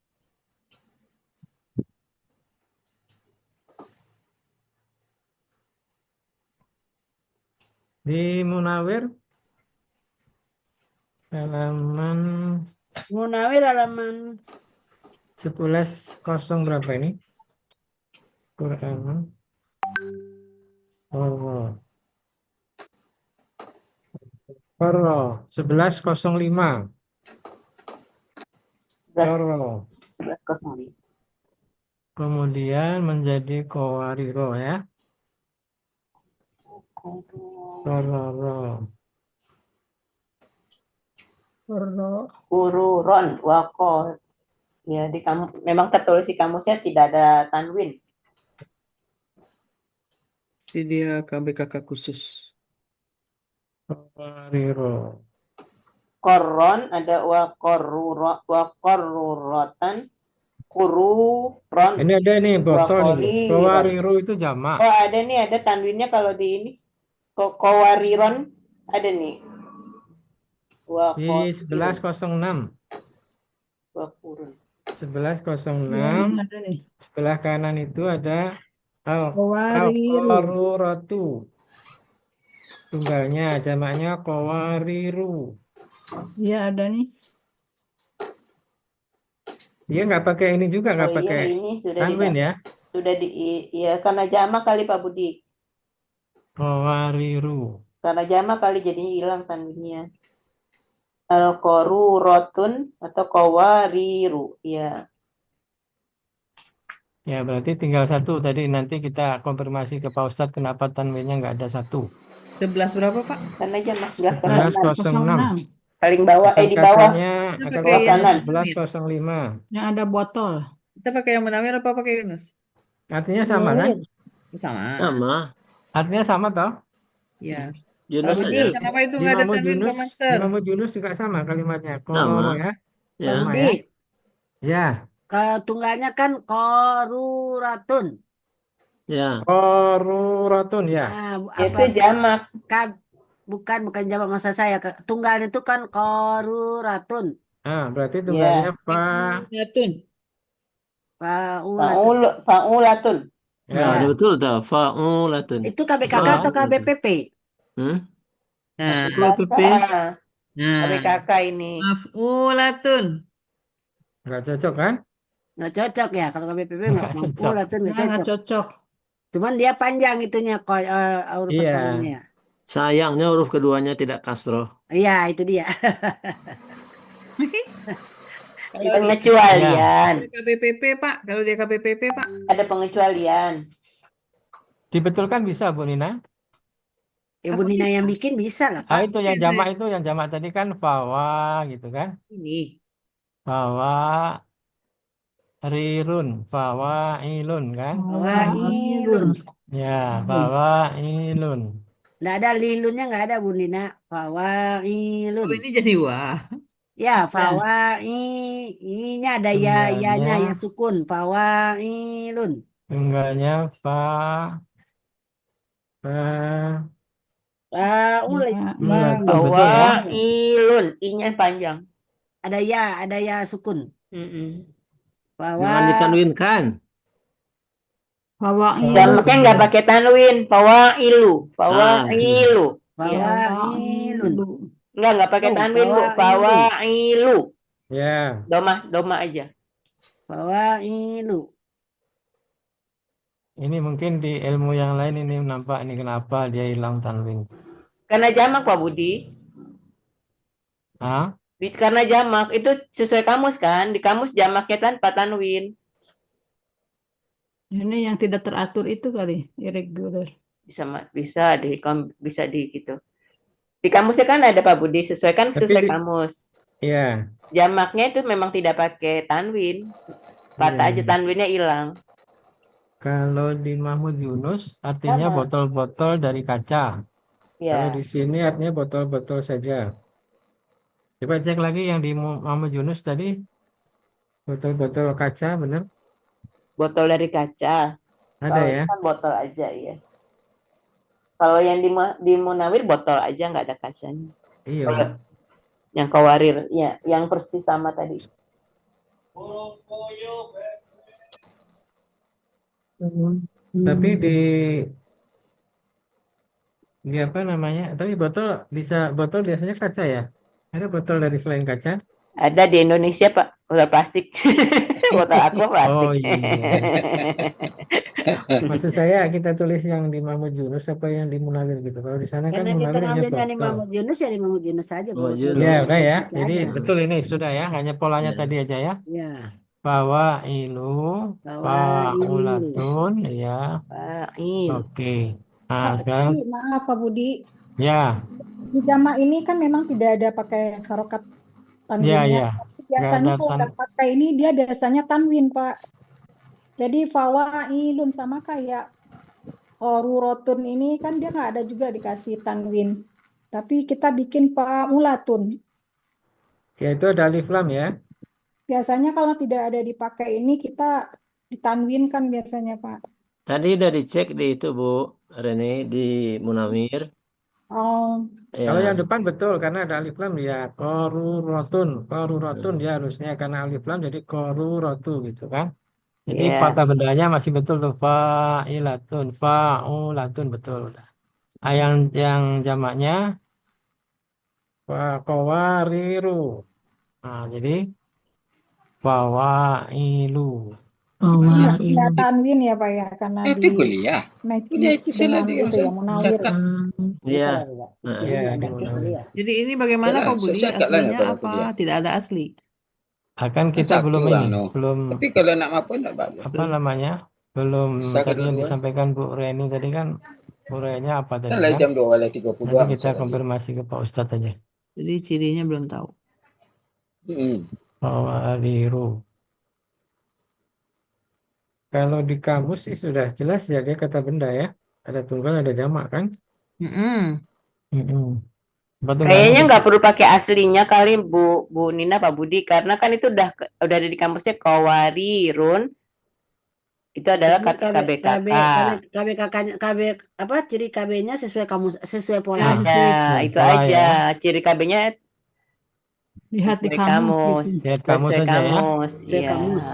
Di Munawir halaman Munawir halaman 11.0 berapa ini? Quran. Oh. Koro 11.05. 11 Koro. 11.05. Kemudian menjadi kowariro ya. Kororo. Koro. Kururon. Wako. Ya, di kamu memang tertulis di kamusnya tidak ada tanwin. Jadi dia KBKK khusus. Kowariro. Koron ada wakorurotan. Kururon. Ini ada nih botol nih. Wakoriron. Kowariro itu jamak. Oh, ada nih, ada tanwinnya kalau di ini. Kowariron ada nih. Di 11.06. Wakurun. 11.06 Ada nih. sebelah kanan itu ada Kowariru. al-qaruratu. Tunggalnya jamaknya kowariru. Iya, ada nih. Dia nggak pakai ini juga, nggak Oh iya, pakai ini sudah tanwin ya. sudah ya karena jamak kali Pak Budi. Kowariru. Karena jamak kali jadinya hilang tanwinnya. Al-qarurotun atau kowariru. Ya. Ya berarti tinggal satu. Tadi nanti kita konfirmasi ke Pak Ustadz kenapa tanwinnya nggak ada satu. 11 berapa Pak? Karena jamak 11.06. 11.06. Paling bawah, di bawah. Katanya Kita kata pakai yang katanya Munawir. 11.05. Yang ada botol. Kita pakai yang Munawir apa pakai Yunus? Artinya sama kan? Sama. Sama. Artinya sama toh? Ya. Yunus Budi. aja. Kenapa itu Di nggak ada Mahmud tanwin Yunus, Pak Master? di Mahmud Yunus juga sama kalimatnya. Sama. Kororo ya. Ya. Sama Budi. ya. Ya. Tunggalnya kan koruratun. Ya. Koruratun ya. Nah, Itu jamak. bukan jamak masa saya. Tunggalnya itu kan koruratun. Ah, berarti tunggalnya Yatun. Faulatun. Faulatun. Ya, ya. ada betul tuh. Fa'ulatun. Itu KBKK atau KBPP? Nah, KBPP. nah, KBKK ini. maf'ulatun. Nggak cocok kan? Nggak cocok ya. Kalau KBPP nggak Nggak mampu. cocok. Latun nggak Nggak cocok. cocok. Cuman dia panjang itunya. Huruf Iya. pertamanya. Sayangnya huruf keduanya tidak kasroh. Iya, itu dia. Kalau Pengecualian. dia KBPP Pak, kalau dia KBPP Pak. Ada pengecualian. Dibetulkan bisa Bu Nina? Ya Bu Nina yang bikin bisa lah Ah, Pak. itu yang jamak itu, yang jamak tadi kan fawa gitu kan? Ini. Fawa rirun, fawa ilun kan? Fawailun. Ya, fawa ilun. Nggak ada lilunnya, nggak ada Bu Nina. Fawailun. Oh, ini jadi wah. Ya, nya ada ya, ya-nya ya sukun. Fawailun. Tunggalnya Fawailun. I-nya panjang. Ada ya sukun. Jangan ditanwinkan. Fawailu. Jamaknya nggak pakai tanwin. Fawailu. Fawailu. Fawailun. Nggak pakai tanwin Bu. Fawailu. Ya. Doma aja. Fawailu. Ini mungkin di ilmu yang lain ini nampak ini kenapa dia hilang tanwin. Karena jamak Pak Budi. Hah? Karena jamak itu sesuai kamus kan. Di kamus jamaknya tanpa tanwin. Ini yang tidak teratur itu kali, irregular. Bisa di gitu. Di kamusnya kan ada Pak Budi, sesuaikan Tapi sesuai di- kamus. Iya. Jamaknya itu memang tidak pakai tanwin. Kata aja Iya. tanwinnya hilang. Kalau di Mahmud Yunus artinya Sama. botol-botol dari kaca. Kalau Ya. di sini artinya botol-botol saja. Coba cek lagi yang di Mahmud Yunus tadi, botol-botol kaca, bener? Botol dari kaca. Ada Kalau ya? itu kan botol aja ya. Kalau yang di Munawir botol aja nggak ada kacanya. Iya. Kalau yang Qawarir, ya, yang persis sama tadi. Tapi di apa namanya? Tapi botol biasanya kaca ya? Ada botol dari selain kaca? Ada di Indonesia, Pak, botol plastik. Botol aqua plastik. Oh iya. Maksud saya kita tulis yang di Mahmud Yunus apa yang di Munawir gitu. Kalau di sana kan Karena kita Munawir hanya ngambilnya di botol. Mahmud Yunus ya di Mahmud Yunus saja, Bu. Mahmud Tidak Yunus. Ya ada udah ya. kaca Jadi aja. betul ini sudah ya. Hanya polanya Ya. tadi aja ya. Ya. Fawailu, Fawailu. faulatun, ya. Fa'il. Oke. Nah, Pak sekarang Budi, maaf Pak Budi. ya, Di jamak ini kan memang tidak ada pakai harokat ya, tanwinnya. ya. Tapi Nggak biasanya ada kalau nggak pakai ini dia biasanya tanwin, Pak. Jadi fawailun sama kayak rotun ini kan dia nggak ada juga dikasih tanwin. Tapi kita bikin faulatun. Ya itu ada alif lam ya. Biasanya kalau tidak ada dipakai ini kita ditanwinkan biasanya, Pak. Tadi udah dicek di itu Bu Reni di Munawir. Oh, Kalau yang Ya. depan betul karena ada alif lam ya. Korurotun dia harusnya karena alif lam jadi korurotu gitu kan. Jadi Ya. kata bendanya masih betul tuh failatun, faulatun betul. Ah, yang jamaknya faqawariru. Nah, jadi fawailu. nggak tanwin ya, Pak ya, karena Itu di kuliah. mix Kuliah itu salah dengan dia. itu ya, munawir. Zakat. Iya. Ya, di Munawir. Jadi ini bagaimana Yalah, Pak Budi? zakat lah Aslinya nak apa? kuliah. Tidak ada asli. Akan kita Satu belum lah, ini, no. belum Tapi kalau nak apa nak bagus. apa namanya? Belum Zakat tadi yang dulu. disampaikan Bu Reni tadi kan uraiannya apa tadi Kan lah kan? jam 2:32 Nanti kita masuk lagi. konfirmasi ke Pak Ustadz aja. Jadi cirinya belum tahu. Fawariru. Kalau di kamus sih sudah jelas ya dia kata benda ya. Ada tunggal, ada jamak kan? Mm-mm. Mm-mm. Apa tunggalnya Kayaknya di- nggak perlu pakai aslinya kali Bu Nina, Pak Budi, karena kan itu udah ada di kampusnya Qawarirun. Itu adalah KBKK. KB apa ciri KB-nya sesuai kamus sesuai pola. Ya, itu Pola aja. Ciri KB-nya Lihat di sesuai kamus kamus. gitu. Lihat kamus Sesuai saja ya. kamus. Sesuai Iya. kamus.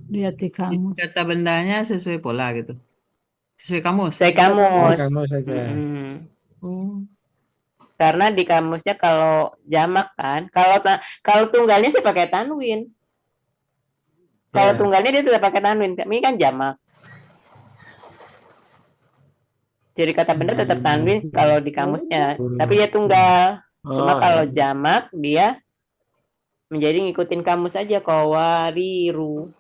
Lihat di Jadi kamus. kata bendanya sesuai pola gitu. Sesuai kamus. Sesuai Lihat kamus. kamus saja. Mm-mm. Oh. Karena di kamusnya kalau jamak kan, kalau tunggalnya sih pakai tanwin. Kalau Ya. tunggalnya dia tidak pakai tanwin, ini kan jamak. Jadi kata benda tetap tanwin kalau di kamusnya, tapi dia tunggal. Cuma Oh, kalau ya. jamak dia menjadi ngikutin kamus aja, Qawariru.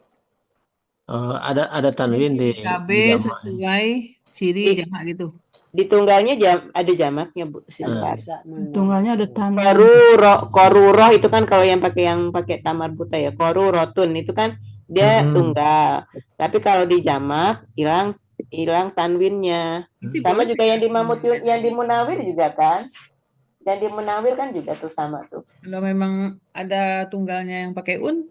Ada tanwin di KB jamak. sesuai ciri jamak gitu. Di tunggalnya ada jamaknya, Bu. Sebentar. Tunggalnya ada tanwin. Koruroh itu kan kalau yang pakai tamar buta ya, korurotun itu kan dia tunggal. Tapi kalau di jamak hilang tanwinnya. Itu Sama boleh juga yang di yang di Munawir juga kan. Yang di Munawir kan juga tuh sama tuh. kalau memang ada tunggalnya yang pakai un.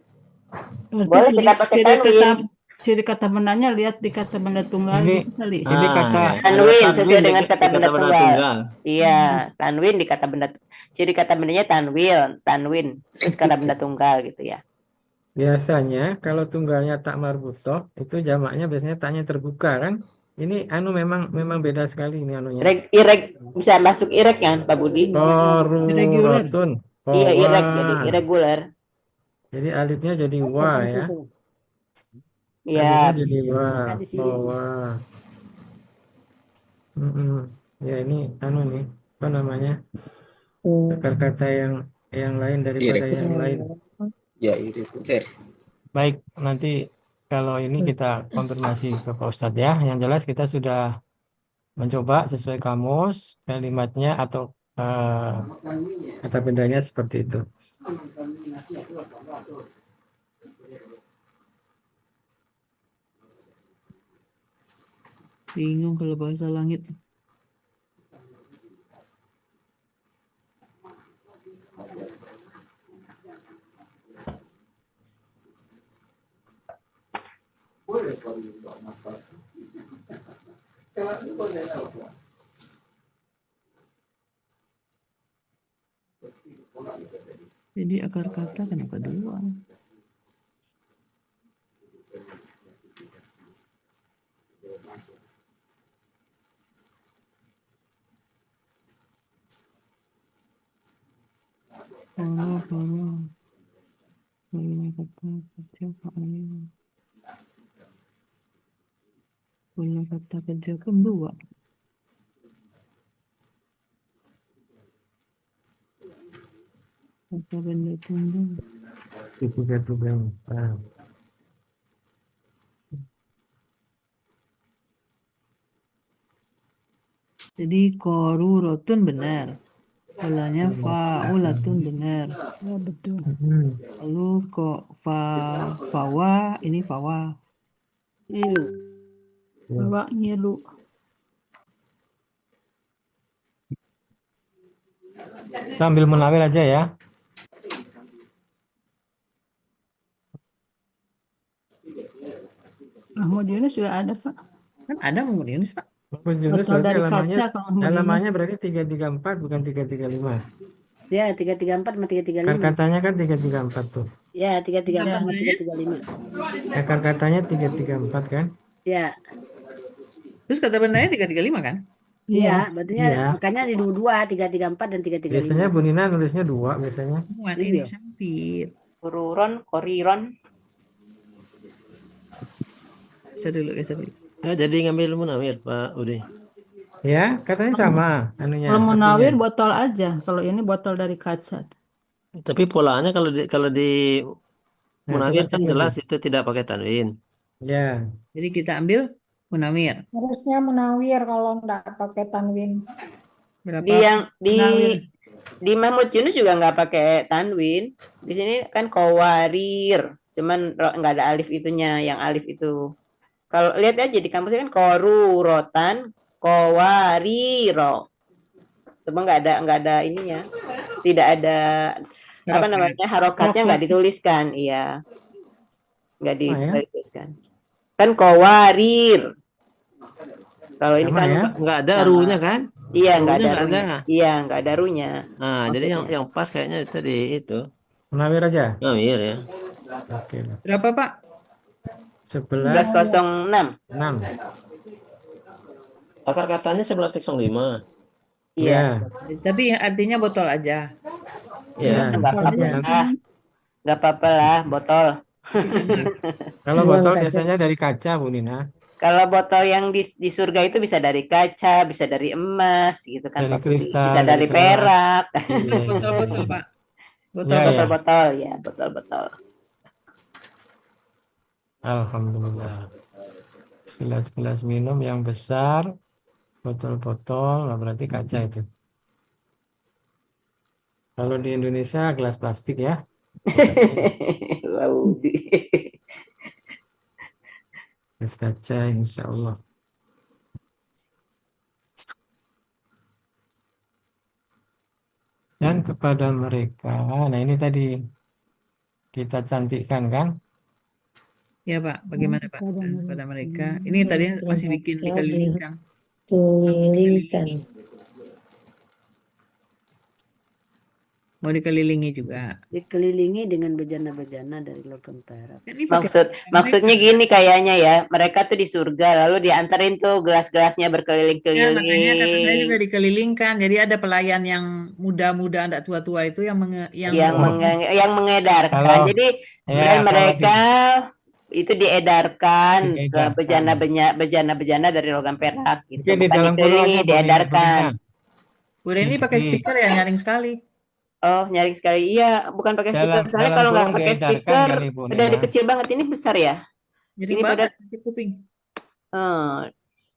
Boleh kita pakai tanwin. Ciri kata bendanya lihat di kata benda tunggal Ini- gitu kali. Ini kata Tanwin ada sesuai dengan di kata benda tunggal. Iya, Hmm. tanwin di kata benda. Ciri kata bendanya tanwin. Terus kata benda tunggal gitu ya. biasanya kalau tunggalnya tak marbutoh itu jamaknya biasanya taknya terbuka kan? Ini memang beda sekali ini anunya. Irek bisa masuk irek kan, Pak Budi? Korurotun. Iya, irek Fawa. jadi irregular. Jadi alifnya jadi wa ya. Iya. Alifnya jadi wa. Nah, di sini. Fawa. Ya ini nih apa namanya? Akar kata yang lain daripada Irek. yang lain. Ya, irregular. Baik, nanti kalau ini kita konfirmasi ke Pak Ustadz ya. Yang jelas kita sudah mencoba sesuai kamus kalimatnya atau kata bendanya seperti itu. Bingung kalau bahasa langit. Jadi akar kata kenapa dua? Punya kata kerja punya kata kerja pun dua. Apa benda tunggu? Itu satu yang Jadi korurotun benar. Polanya faulatun benar. Ya, betul. Lalu kok fawa ini fawa. Ilu. Bawa ngilu. Kita ambil munawir aja ya. Mahmud Yunus juga ada, Pak. Kan ada Muhammad Yunus, Pak. Mahmud Yunus Botol berarti dari halamannya kaca kalau Mahmud Yunus. halamannya berarti 334 bukan 335. Ya, 334 sama Kan 335. katanya kan 334 tuh. Ya, 334 sama Katanya? 335. Akar katanya 334 kan? Ya, Terus kata bendanya 335 kan? iya, berarti Iya. makanya di dua 334 dan 335. Biasanya Bu Nina nulisnya 2 biasanya. Muat ini Iya. sempit. Koriron. Geser dulu. Ya, jadi ngambil munawir Pak Udi. Ya, katanya sama anunya. Kalau munawir artinya. botol aja. Kalau ini botol dari kaca. Tapi polanya kalau di Nah, munawir coba kan cek jelas lagi. itu tidak pakai tanwin. Ya, Jadi kita ambil munawir. Harusnya munawir kalau nggak pakai tanwin. Berapa? Di yang munawir? di Mahmud Yunus juga nggak pakai tanwin. Di sini kan kowarir, cuman nggak ada alif itunya, yang alif itu. Kalau lihat aja di kampusnya kan korurotan, kowariro. Cuma nggak ada ininya, tidak ada apa Harokat. namanya harokatnya nggak dituliskan, iya, nggak dituliskan. Kan kowarir. Kalau ini sama kan ya. Nggak ada sama. runya kan? Iya, nggak Runya ada nggak runya. ada. Iya, nggak ada runya. Nah, jadi Maksudnya. yang pas kayaknya tadi itu. Munawir aja. Munawir ya. Oke. Berapa, Pak? 11.06. 6. Akar katanya 11.05. Iya. Tapi artinya botol aja. Iya. Nggak apa-apa lah. Nggak apa-apa lah, botol. Kalau botol biasanya dari kaca, Bu Nina. Kalau botol yang di surga itu bisa dari kaca, bisa dari emas, gitu kan, Dari Pak Budi. kristal, Bisa dari dari perak. Botol-botol, Pak. Botol-botol, ya, botol-botol. Alhamdulillah. Gelas-gelas minum yang besar, botol-botol, nah berarti kaca itu. Kalau di Indonesia gelas plastik ya. Wow. Gelas kaca, insya Allah. Dan kepada mereka, nah ini tadi kita cantikkan kan? Ya, Pak. Bagaimana, Pak? Pada mereka. Ini tadi masih bikin dikelilingkan. Mau dikelilingi juga. Dikelilingi dengan bejana-bejana dari logam perak. Maksudnya gini kayaknya ya, mereka tuh di surga lalu diantarin tuh gelas-gelasnya Ya, berkeliling-keliling. makanya kata saya juga dikelilingkan. Jadi ada pelayan yang muda-muda, enggak tua-tua itu yang yang mengedarkan. Jadi mereka itu diedarkan ke bejana-bejana dari logam perak gitu. Oke, di Bukan dalam dikelilingi, diedarkan. Bu Reni pakai speaker ya, nyaring sekali. Oh, nyaring sekali. Iya, bukan pakai speaker. Soalnya kalau nggak pakai speaker, udah kecil banget. Ini besar ya. Jadi ini pada kuping.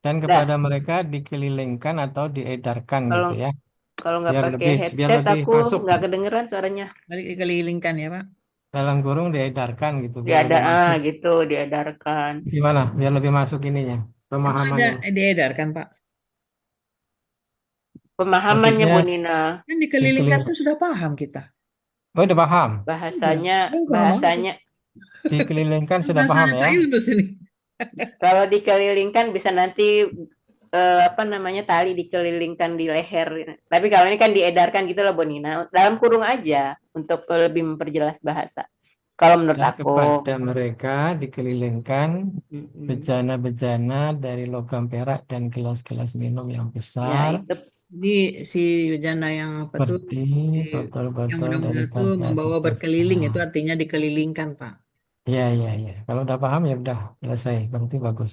Dan kepada mereka dikelilingkan atau diedarkan gitu ya. Kalau nggak Biar pakai biar headset lebih aku masuk nggak kedengeran suaranya. Balik dikelilingkan ya, Pak. dalam kurung diedarkan gitu, biar Diada lebih masuk. gitu, diedarkan. Gimana? Biar lebih masuk ininya, Emang ada pemahamannya. diedarkan, Pak? Pemahamannya Maksudnya Bu Nina, Kan dikelilingkan dikeliling. tuh sudah paham kita. Oh, udah paham. Udah. bahasanya Oh, paham banget. bahasanya Dikelilingkan sudah Bahasa paham Pak ya. Yunus ini. kalau dikelilingkan bisa nanti apa namanya tali dikelilingkan di leher. Tapi kalau ini kan diedarkan gitu loh Bu Nina. Dalam kurung aja untuk lebih memperjelas bahasa. Kalau menurut Dan aku. kepada mereka dikelilingkan Mm-mm. bejana-bejana dari logam perak dan gelas-gelas minum yang Ya besar, itu Jadi si bejana yang apa tuh? seperti Yang botol-botol dari mudah-mudah tuh kaca membawa atau berkeliling, itu kristal. artinya dikelilingkan, Pak. Iya, iya, iya. Kalau udah paham ya udah selesai. Berarti bagus.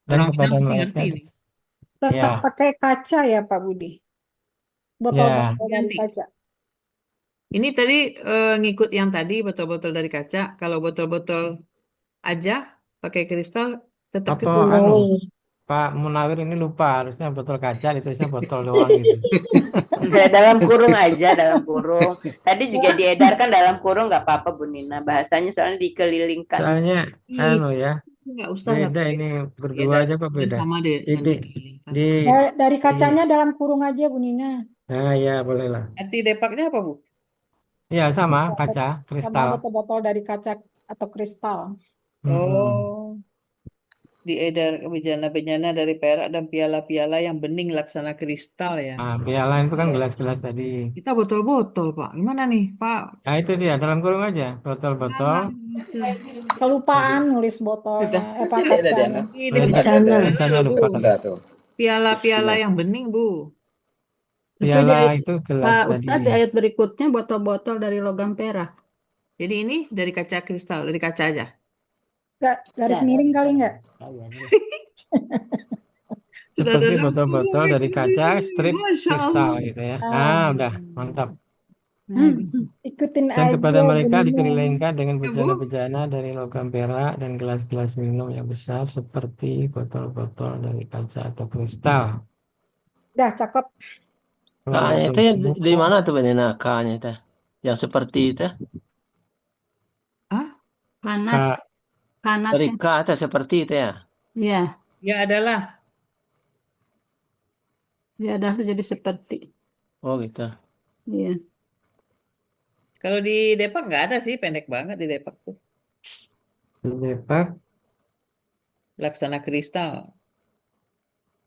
Dan Orang kepada Minang pasti mereka, ngerti ini. Tetap ya, pakai kaca ya Pak Budi? ya, Botol-botol dari Ganti. kaca. Ini tadi ngikut yang tadi botol-botol dari kaca. Kalau botol-botol aja pakai kristal tetap apa kecil. anu Oh, Pak Munawir ini lupa, harusnya botol kaca ditulisnya botol doang gitu. dalam kurung aja, dalam kurung. Tadi juga diedarkan dalam kurung nggak apa-apa Bu Nina. Bahasanya soalnya dikelilingkan. Soalnya Ih, anu ya, nggak usah lah beda pakai ini berdua diedar. aja kok Dan beda. sama deh Di, dengan di, dikelilingkan. di, Dari di- kacanya dalam kurung aja Bu Nina. nah ya boleh lah. Arti depaknya apa, Bu? Ya sama Sama kaca, kristal. botol-botol dari kaca atau kristal. Mm-mm. Oh, diedar bejana-bejana dari perak dan piala-piala yang bening laksana kristal ya. Nah, piala itu kan gelas-gelas tadi. Kita botol-botol, Pak. Gimana nih, Pak? Nah itu dia dalam kurung aja, botol-botol. Salah, Mister. Kelupaan nulis botolnya, apa kacanya. Ini Nulis Bejana. tulisannya Bu. lupa. Ada tuh. Piala-piala yang bening, Bu. Itu di Piala ayat, itu gelas Pak tadi. Ustadz di ayat berikutnya botol-botol dari logam perak. Jadi ini dari kaca kristal, dari kaca aja. Garis miring kali nggak? Sudah Seperti dalam botol-botol kurung dari kaca, ini. strip Masya kristal Allah. gitu ya. Ah, Udah mantap. ikutin Dan aja kepada mereka bunyinya. dikelilingkan dengan Ya, Bu. bejana-bejana dari logam perak dan gelas-gelas minum yang besar seperti botol-botol dari kaca atau kristal. Dah cakep. K-nya itu ya di mana tuh Bu Nina? K-nya itu. Yang seperti itu. Ah, Kanat, Kak, Dari kanatnya. K itu seperti itu ya. Iya, ya adalah. ya dah tuh jadi seperti. Oh gitu. Iya. Kalau di Depak nggak ada sih, pendek banget di Depak tuh. di Depak, Laksana kristal.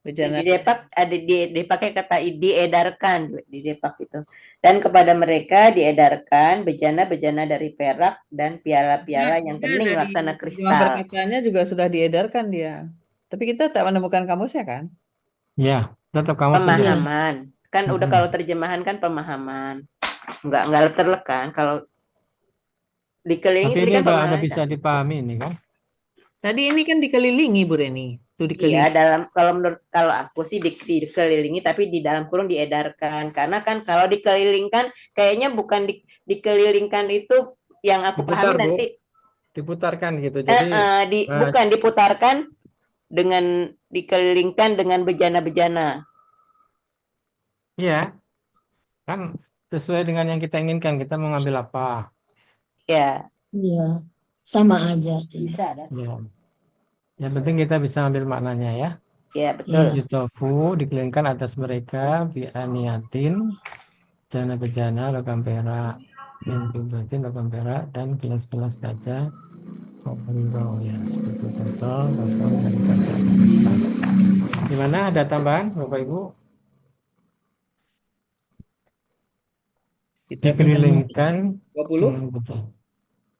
Bejana Di Depak ada dipakai kata diedarkan di Depak itu. Dan kepada mereka diedarkan bejana-bejana dari perak dan piala-piala yang Nah, bening dari laksana terjemahan kristal. perkataannya juga sudah diedarkan dia. Tapi kita tak menemukan kamusnya kan? ya tetap kamu sendiri. Pemahaman. Kan udah kalau terjemahan kan pemahaman. Enggak terlekan kalau dikelilingi Tapi tadi ini kan udah pemahaman. bisa dipahami ini kan? Tadi ini kan dikelilingi, Bu Reni. Tuh Iya, dikelilingi. kalau aku sih dikelilingi tapi di dalam kurung diedarkan. Karena kan kalau dikelilingkan kayaknya bukan dikelilingkan itu yang aku Diputar, pahami Bu. nanti Diputarkan gitu. Jadi bukan diputarkan dengan dikelilingkan dengan bejana-bejana. iya, kan sesuai dengan yang kita inginkan. Kita mau ngambil apa? Ya, Iya, sama aja. bisa ada. Ya. Yang penting kita bisa ambil maknanya ya. Ya, betul. Yutofu dikelilingkan atas mereka bianiatin bejana-bejana logam perak, batin logam perak dan gelas-gelas kaca. Ya, seperti botol dari kaca atau kristal. Gimana? Ada tambahan, Bapak Ibu? Kita Dikelilingkan 20. betul.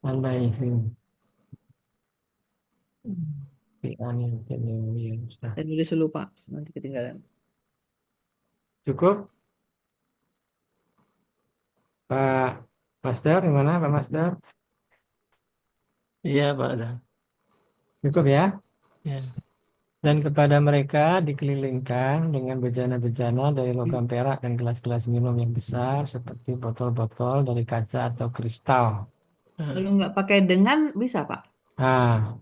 Alaihi. Bianiatin ya, sudah. Saya nulis dulu, Pak. Nanti ketinggalan. Cukup? Pak Master, gimana Pak Master? Iya Pak. Dah. Cukup ya? Ya. Dan kepada mereka dikelilingkan dengan bejana-bejana dari logam perak dan gelas-gelas minum yang besar seperti botol-botol dari kaca atau kristal. Kalau nggak pakai dengan, bisa, Pak? Nah,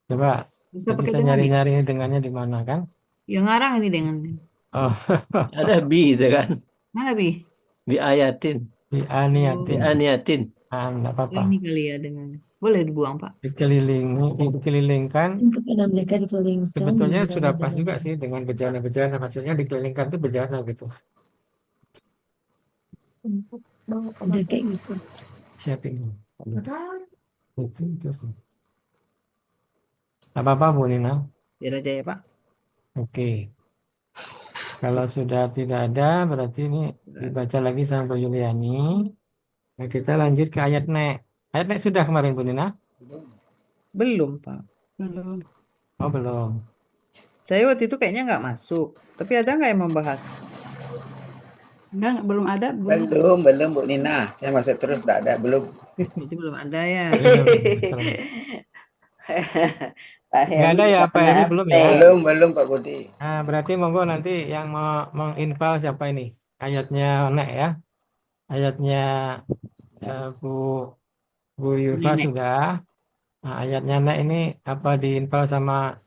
coba Bisa kita pakai bisa dengan ya? nyari-nyari dengannya di mana kan? Yang ngarang ini dengan. Oh, Ada B itu kan. Mana, Bi? Dianiatin. Oh, Dianiatin. Enggak oh apa-apa. ini kali ya dengan. Boleh dibuang, Pak. Dikelilingkan. Kepada mereka dikelilingkan Sebetulnya sudah pas bejana-bejana. juga sih dengan bejana-bejana. Maksudnya dikelilingkan itu bejana gitu. Udah kayak gitu. Siapin. Itu. Apa-apa Bu Nina? Biar aja ya, Pak. Oke. Kalau sudah tidak ada, berarti ini dibaca lagi sama Bu Yuliani. Nah, kita lanjut ke ayat nek. Ayat nek sudah kemarin Bu Nina? Belum, Pak. Belum. Oh belum. Saya waktu itu kayaknya nggak masuk. Tapi ada nggak yang membahas? Enggak, belum ada, Bu. Belum Bu Nina. Saya masuk terus tidak ada, belum. Itu belum ada ya. Pak Nggak ada Helmi ya nggak Pak pernah Heri belum ya? absen. Belum Pak Budi. Nah, berarti monggo nanti yang mau menginfal siapa ini? Ayatnya nek ya. Ayatnya Bu Yulfa Nenek. sudah. Nah, ayatnya nek ini apa diinfal sama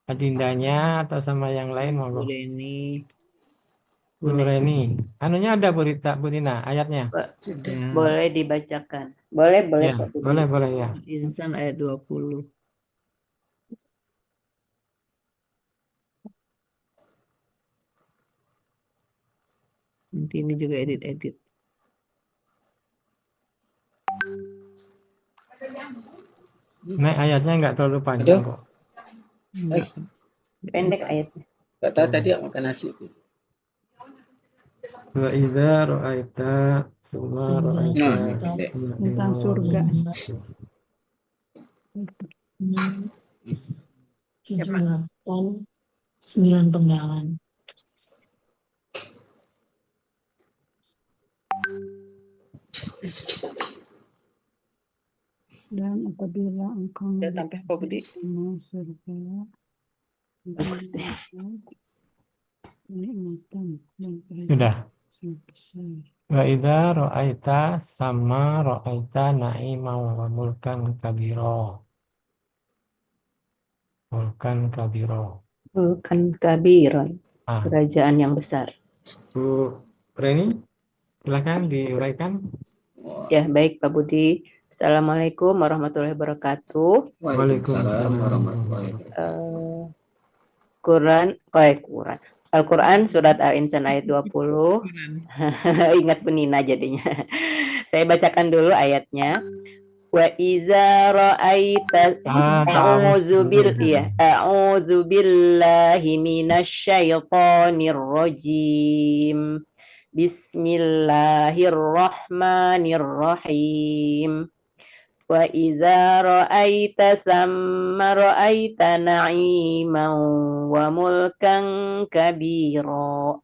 adindanya atau sama yang lain Bu monggo? Deni. Bu Reni. Anunya ada Bu Rita, Bu Nina ayatnya? Sudah. Boleh dibacakan. Boleh Ya, Pak Budi. boleh ya. Insan ayat 20. Nanti ini juga edit-edit. Nek ayatnya nggak terlalu panjang kok. Enggak. Pendek ayatnya. Nggak tahu tadi makan nasi. Wa idza ra'aita summa ra'aita Tentang surga. Tujuh 9 penggalan. Dan apabila engkau Udah sampai Pak Budi? semua surga, kenikmatan dan Sudah. sangat besar. Wa idza ra'aita sama ra'aita na'iman wa mulkan kabira. Mulkan kabira. Mulkan kabiron. Ah, Kerajaan yang besar. Bu Reni, silakan diuraikan. Ya, baik Pak Budi. Assalamualaikum warahmatullahi wabarakatuh. Waalaikumsalam warahmatullahi wabarakatuh. Quran. Al-Quran surat Al-Insan ayat 20. Ingat Bu Nina jadinya. Saya bacakan dulu ayatnya. Wa iza ra'aita a'udzu billahi minasyaitonir rajim. Bismillahirrahmanirrahim. Wa idza ra'aita thamma ra'aita na'iman wa mulkan kabira.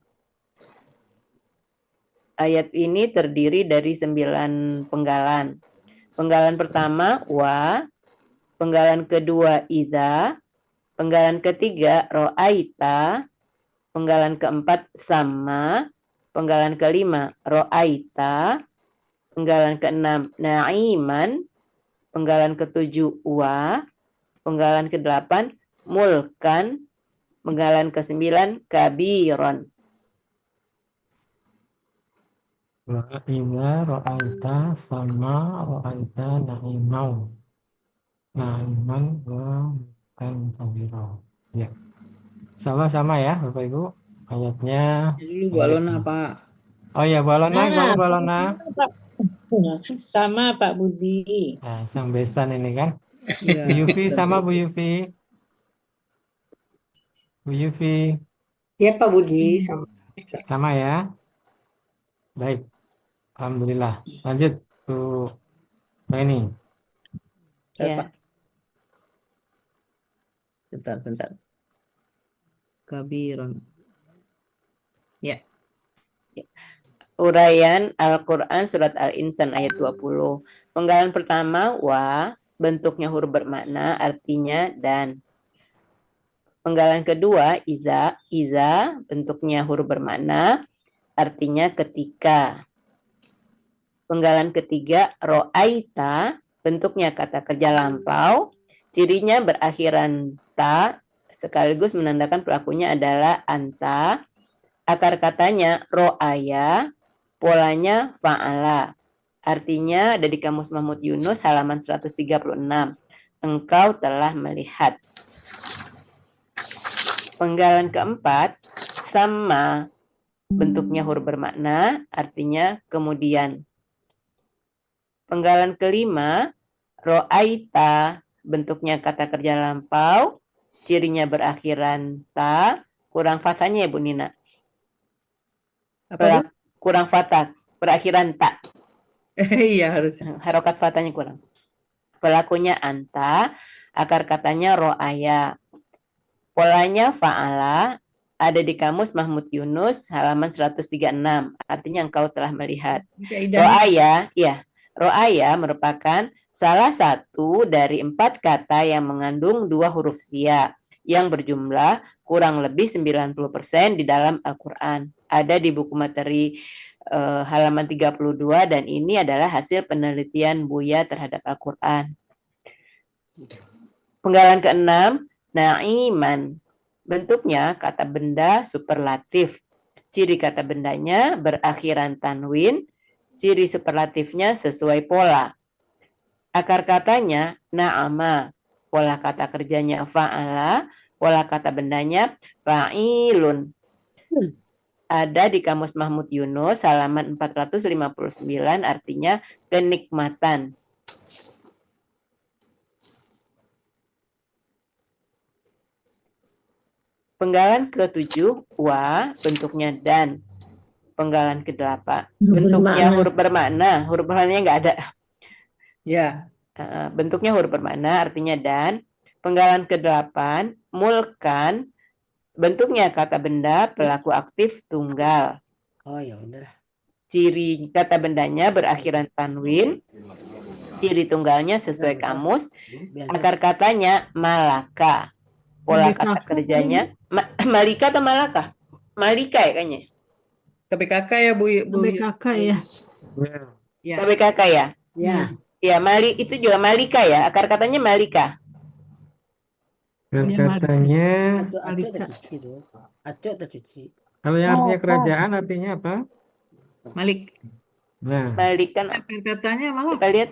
Ayat ini terdiri dari 9 penggalan. Penggalan pertama wa, penggalan kedua idza, penggalan ketiga ra'aita, penggalan keempat sama, penggalan kelima ra'aita, penggalan keenam na'iman, penggalan ketujuh wa, penggalan kedelapan mulkan, penggalan kesembilan kabiron. Wa idza ra'aita sama ra'aita na'iman. Na'iman wa mulkan kabira. Ya. Sama ya Bapak Ibu. Ayatnya. Dulu Bu Alona, Pak. Oh ya, Bu Alona, gimana Bu Alona? Sama Pak Budi. Nah, sang besan ini kan. Ya, Bu Yufi sama Bu Yufi. Bu Yufi. Ya Pak Budi, sama. Sama ya. Baik. Alhamdulillah. Lanjut Bu Reni. Ya. Bentar. Kabiron. Ya. Uraian Al-Quran surat Al-Insan ayat 20. Penggalan pertama wa, bentuknya huruf bermakna, artinya dan. Penggalan kedua iza, bentuknya huruf bermakna, artinya ketika. Penggalan ketiga ro'aita, bentuknya kata kerja lampau, cirinya berakhiran ta, sekaligus menandakan pelakunya adalah anta, Akar katanya ro'aya, polanya fa'ala. Artinya ada di Kamus Mahmud Yunus halaman 136. Engkau telah melihat. Penggalan keempat, sama, bentuknya huruf bermakna, artinya kemudian. Penggalan kelima, ro'aita, bentuknya kata kerja lampau, cirinya berakhiran ta, kurang fathahnya ya Bu Nina. Apa, Bu? Kurang fathah, berakhiran ta. Iya, harusnya. Harokat fathahnya kurang. Pelakunya anta, akar katanya ro'aya. Polanya fa'ala, ada di Kamus Mahmud Yunus halaman 136. Artinya engkau telah melihat. Ro'aya, ya, ro'aya merupakan salah satu dari 4 kata yang mengandung 2 huruf sia yang berjumlah kurang lebih 90% di dalam Al-Quran. Ada di buku materi halaman 32 dan ini adalah hasil penelitian Buya terhadap Al-Quran. Penggalan keenam, na'iman. Bentuknya kata benda superlatif. Ciri kata bendanya berakhiran tanwin. Ciri superlatifnya sesuai pola. Akar katanya na'ama. Pola kata kerjanya fa'ala. Pola kata bendanya fa'ilun. Ada di Kamus Mahmud Yunus halaman 459, artinya kenikmatan. Penggalan ke-7, wa, bentuknya dan. Penggalan ke-8, bentuknya huruf bermakna. Huruf bermaknanya nggak ada. Ya. Bentuknya huruf bermakna, artinya dan. Penggalan ke-8, mulkan, bentuknya kata benda, pelaku aktif tunggal. Oh ya udah. Ciri kata bendanya berakhiran tanwin. Ciri tunggalnya sesuai kamus. Akar katanya malaka. Pola kata kerjanya malika atau malaka? Malika ya kayaknya. KBKK ya Bu. KBKK ya. Ya. KBKK ya? Ya. Ya, itu juga malika ya. Akar katanya malika. Katanya, Acok tak cuci. kalau yang artinya kerajaan artinya apa? Malik. Nah, Malik kan Akar katanya malah. kita lihat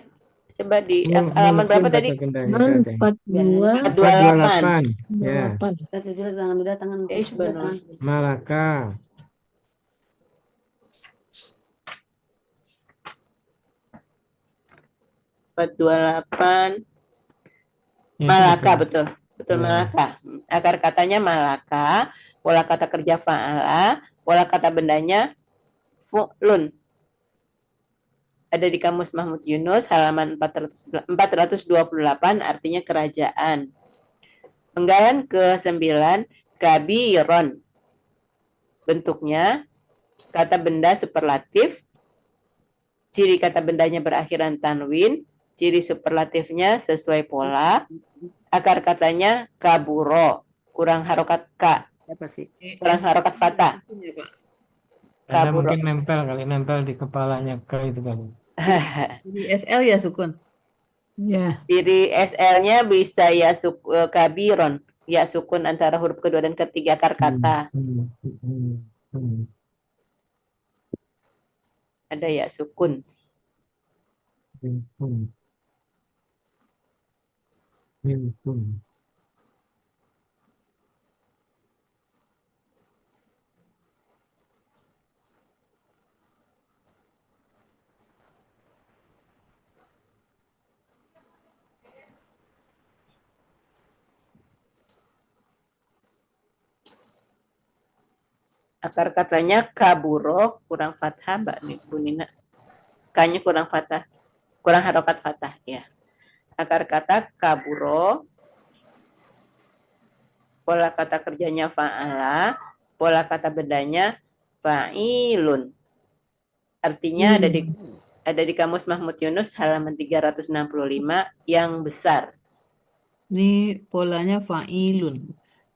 coba di halaman berapa tadi? 428. Ya. Tangan. Malaka. Malaka, betul Malaka. Akar katanya malaka, pola kata kerja fa'ala, pola kata bendanya fu'lun. Ada di Kamus Mahmud Yunus halaman 428, artinya kerajaan. Penggalan ke-9, kabiron. Bentuknya kata benda superlatif. Ciri kata bendanya berakhiran tanwin. Ciri superlatifnya sesuai pola. Akar katanya kaburo. Kurang harokat ka. Apa sih? Kurang harokat fatah. Ada mungkin nempel di kepalanya ke itu kali. Di SL ya sukun. Ya. Ciri SL-nya bisa ya kabiron. Ya sukun antara huruf kedua dan ketiga akar kata. Ada ya sukun. Akar katanya kaburo, kurang fathah Mbak Bu Nina. Kanya kurang fathah. Kurang harokat fathah ya. Akar kata kaburo. Pola kata kerjanya fa'ala. Pola kata bendanya fa'ilun. Artinya ada di Kamus Mahmud Yunus halaman 365 yang besar. Ini polanya fa'ilun.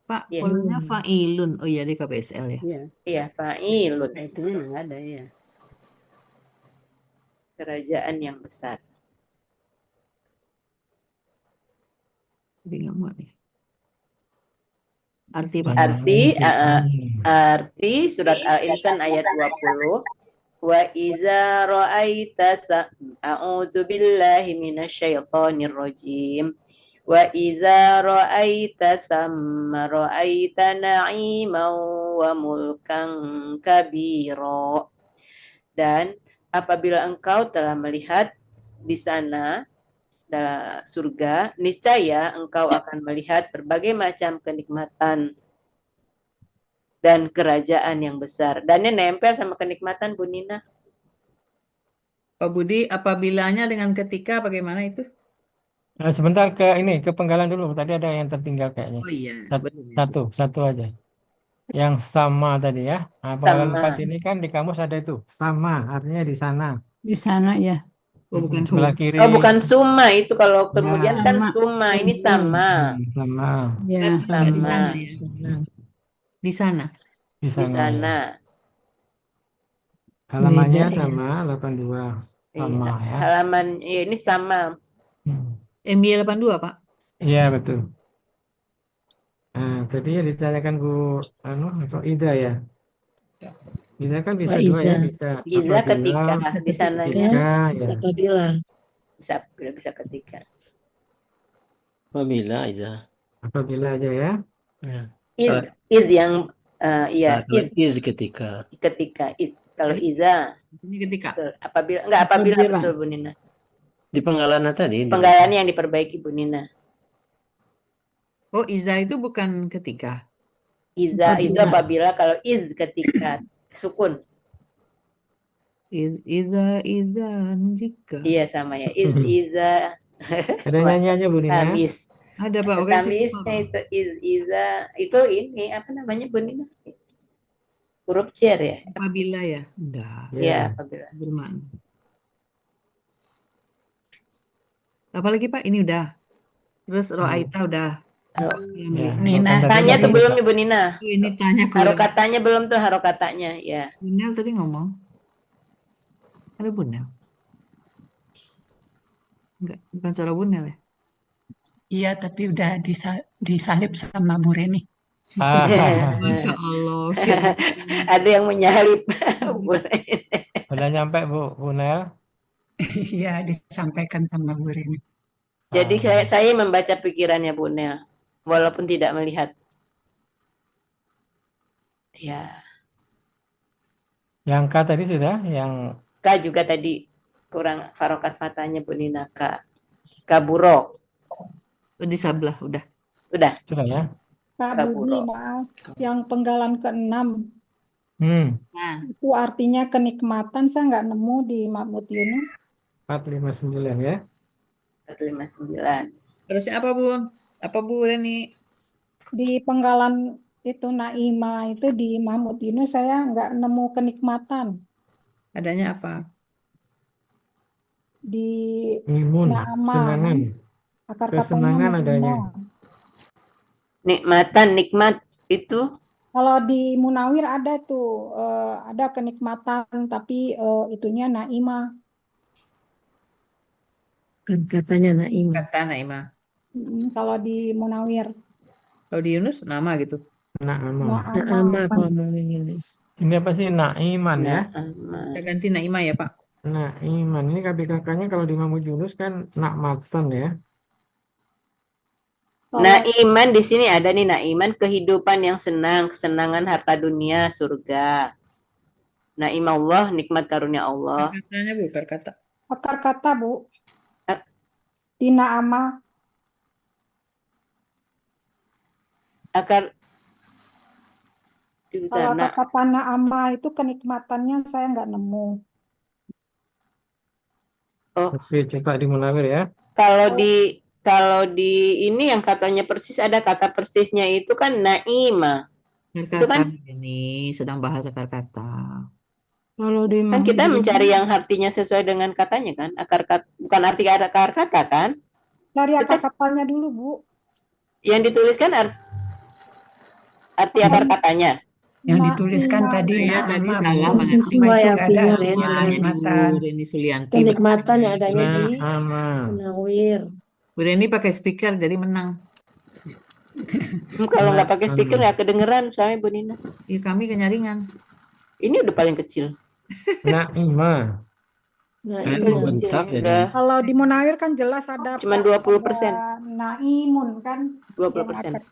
Pak, polanya fa'ilun. Oh iya di KBSL ya. Iya, fa'ilun. Itu nggak ada ya. Kerajaan yang besar. Jadi nggak muat nih. Arti Pak. Arti Al-Qur'an. arti surat Al-Insan ayat 20. Wa iza ra'aita a'udzu billahi minasyaitonir rajim. Wa iza ra'aita thamma ra'aita na'iman wa mulkan kabira. Dan apabila engkau telah melihat di sana surga, niscaya engkau akan melihat berbagai macam kenikmatan dan kerajaan yang besar. Dan ini nempel sama kenikmatan, Bu Nina. Pak Budi, apabilanya dengan ketika bagaimana itu? Nah, sebentar ke penggalan dulu. Tadi ada yang tertinggal kayaknya. Oh iya, Satu aja. Yang sama tadi ya. Nah, penggalan Sama. 4 ini kan di kamus ada itu. Sama, artinya di sana. Di sana ya. Oh bukan Sebelah kiri. Oh, bukan summa itu kalau kemudian Ya. kan Sama. summa, ini sama. Sama. Ya. Bukan di Sama. sana ya. Di sana. Di Di sana. sana. Halamannya Beda, ya. sama 82. Sama Iya. ya. Halaman ini sama. MY 82 Pak. Iya, betul. Nah, tadi yang ditanyakan Bu Ida ya. Ida kan bisa Wa dua ya, iza. Iza ketika di sananya ketika Bisa ya. apabila. bisa ketika. Apabila Iza. Apabila aja ya. Ya. Iz yang iya Kalau iz is ketika. ketika iz. Kalau iza Ini ketika. betul. Apabila Apabila. betul Bu Nina. Di penggalan tadi. Penggalannya yang diperbaiki Bu Nina. Oh Iza itu bukan ketika. Iza itu Apabila. apabila, kalau iz ketika sukun. Iza jika. Iya sama ya. Iza Ada nyanyiannya Bu Nina. tamis. Ada Pak, oke saya lupa, Tamisnya Pak. itu iza itu ini apa namanya Bu Nina? Huruf cer ya. Apabila ya. Udah. Iya, apabila. Bermakna. Apalagi Pak? Ini udah. Terus Roaita udah. Ya, Nina. bukan Tanya tadi tuh ada. belum nih Bu Nina. Ini tanya ke Harokatanya belum tuh harokatanya ya. Bunel tadi ngomong. Ada Bunel? Enggak, bukan suara Bunel ya? Iya, tapi udah disalib sama Bu Reni. Masya Allah. siap. Ada yang menyalip. Udah nyampe Bu Nel. Iya, disampaikan sama Bu Reni. Jadi saya membaca pikirannya Bu Nel, walaupun tidak melihat. Ya, Yang K tadi sudah, yang K juga tadi kurang harokat fatanya Bu Nina. Kaburo. Di sebelah, udah. Udah. sudah ya. Pak Kaburo. Budi, maaf. Yang penggalan ke-6 Nah, itu artinya kenikmatan, saya nggak nemu di Mahmud Yunus. 459 ya. 459. terusnya apa Bu? Apa Bu Reni? Di penggalan itu Naima itu di Mahmud Yunus saya nggak nemu kenikmatan. Adanya apa? Di Imun, Naama, kesenangan. akar katanya Kesenangan adanya. Naima. Nikmatan, nikmat itu Kalau di Munawir ada tuh, ada kenikmatan, tapi itunya Naima. Kan katanya Naim. Kata Naima. Kalau di Munawir. Kalau di Yunus nama gitu. Na'ama. Naama kalau mau menulis. Ini apa sih? Na'iman ya. Kita ganti Naima ya Pak. Na'iman. Ini KBKK-nya kalau di Mahmud Yunus kan Na'matan ya. Naiman di sini ada nih Naiman kehidupan yang senang, kesenangan harta dunia, surga. Naim Allah, nikmat karunia Allah. Katanya Bu, kata. Akar kata Bu. Di Naama. Akar Kalau kata Naama itu kenikmatannya saya nggak nemu. Oh, Oke, coba di Munawir ya. kalau di ini yang katanya persis ada kata persisnya itu kan Naima. Itu kan ini sedang bahas akar kata. Kalau di kan kita mencari yang artinya sesuai dengan katanya kan, akar kata bukan arti akar kata kan? Cari akar katanya dulu Bu. Yang dituliskan arti akar katanya. Yang dituliskan tadi Ya, tadi salah Sesuai itu ada artinya, kenikmatan. Reni Sulianti. Kenikmatan yang adanya di Na'ama. Munawir. Bu Reni pakai speaker jadi menang. Kalau nggak pakai Na'am. speaker nggak kedengeran soalnya Bu Nina. Ya, kami kenyaringan. Ini udah paling kecil. Na'imah. Nah, Kayak Paling iya. kecil bentak ini ya udah Kalau di Munawir kan jelas ada cuma ada 20%. naimun kan yang 20%. akan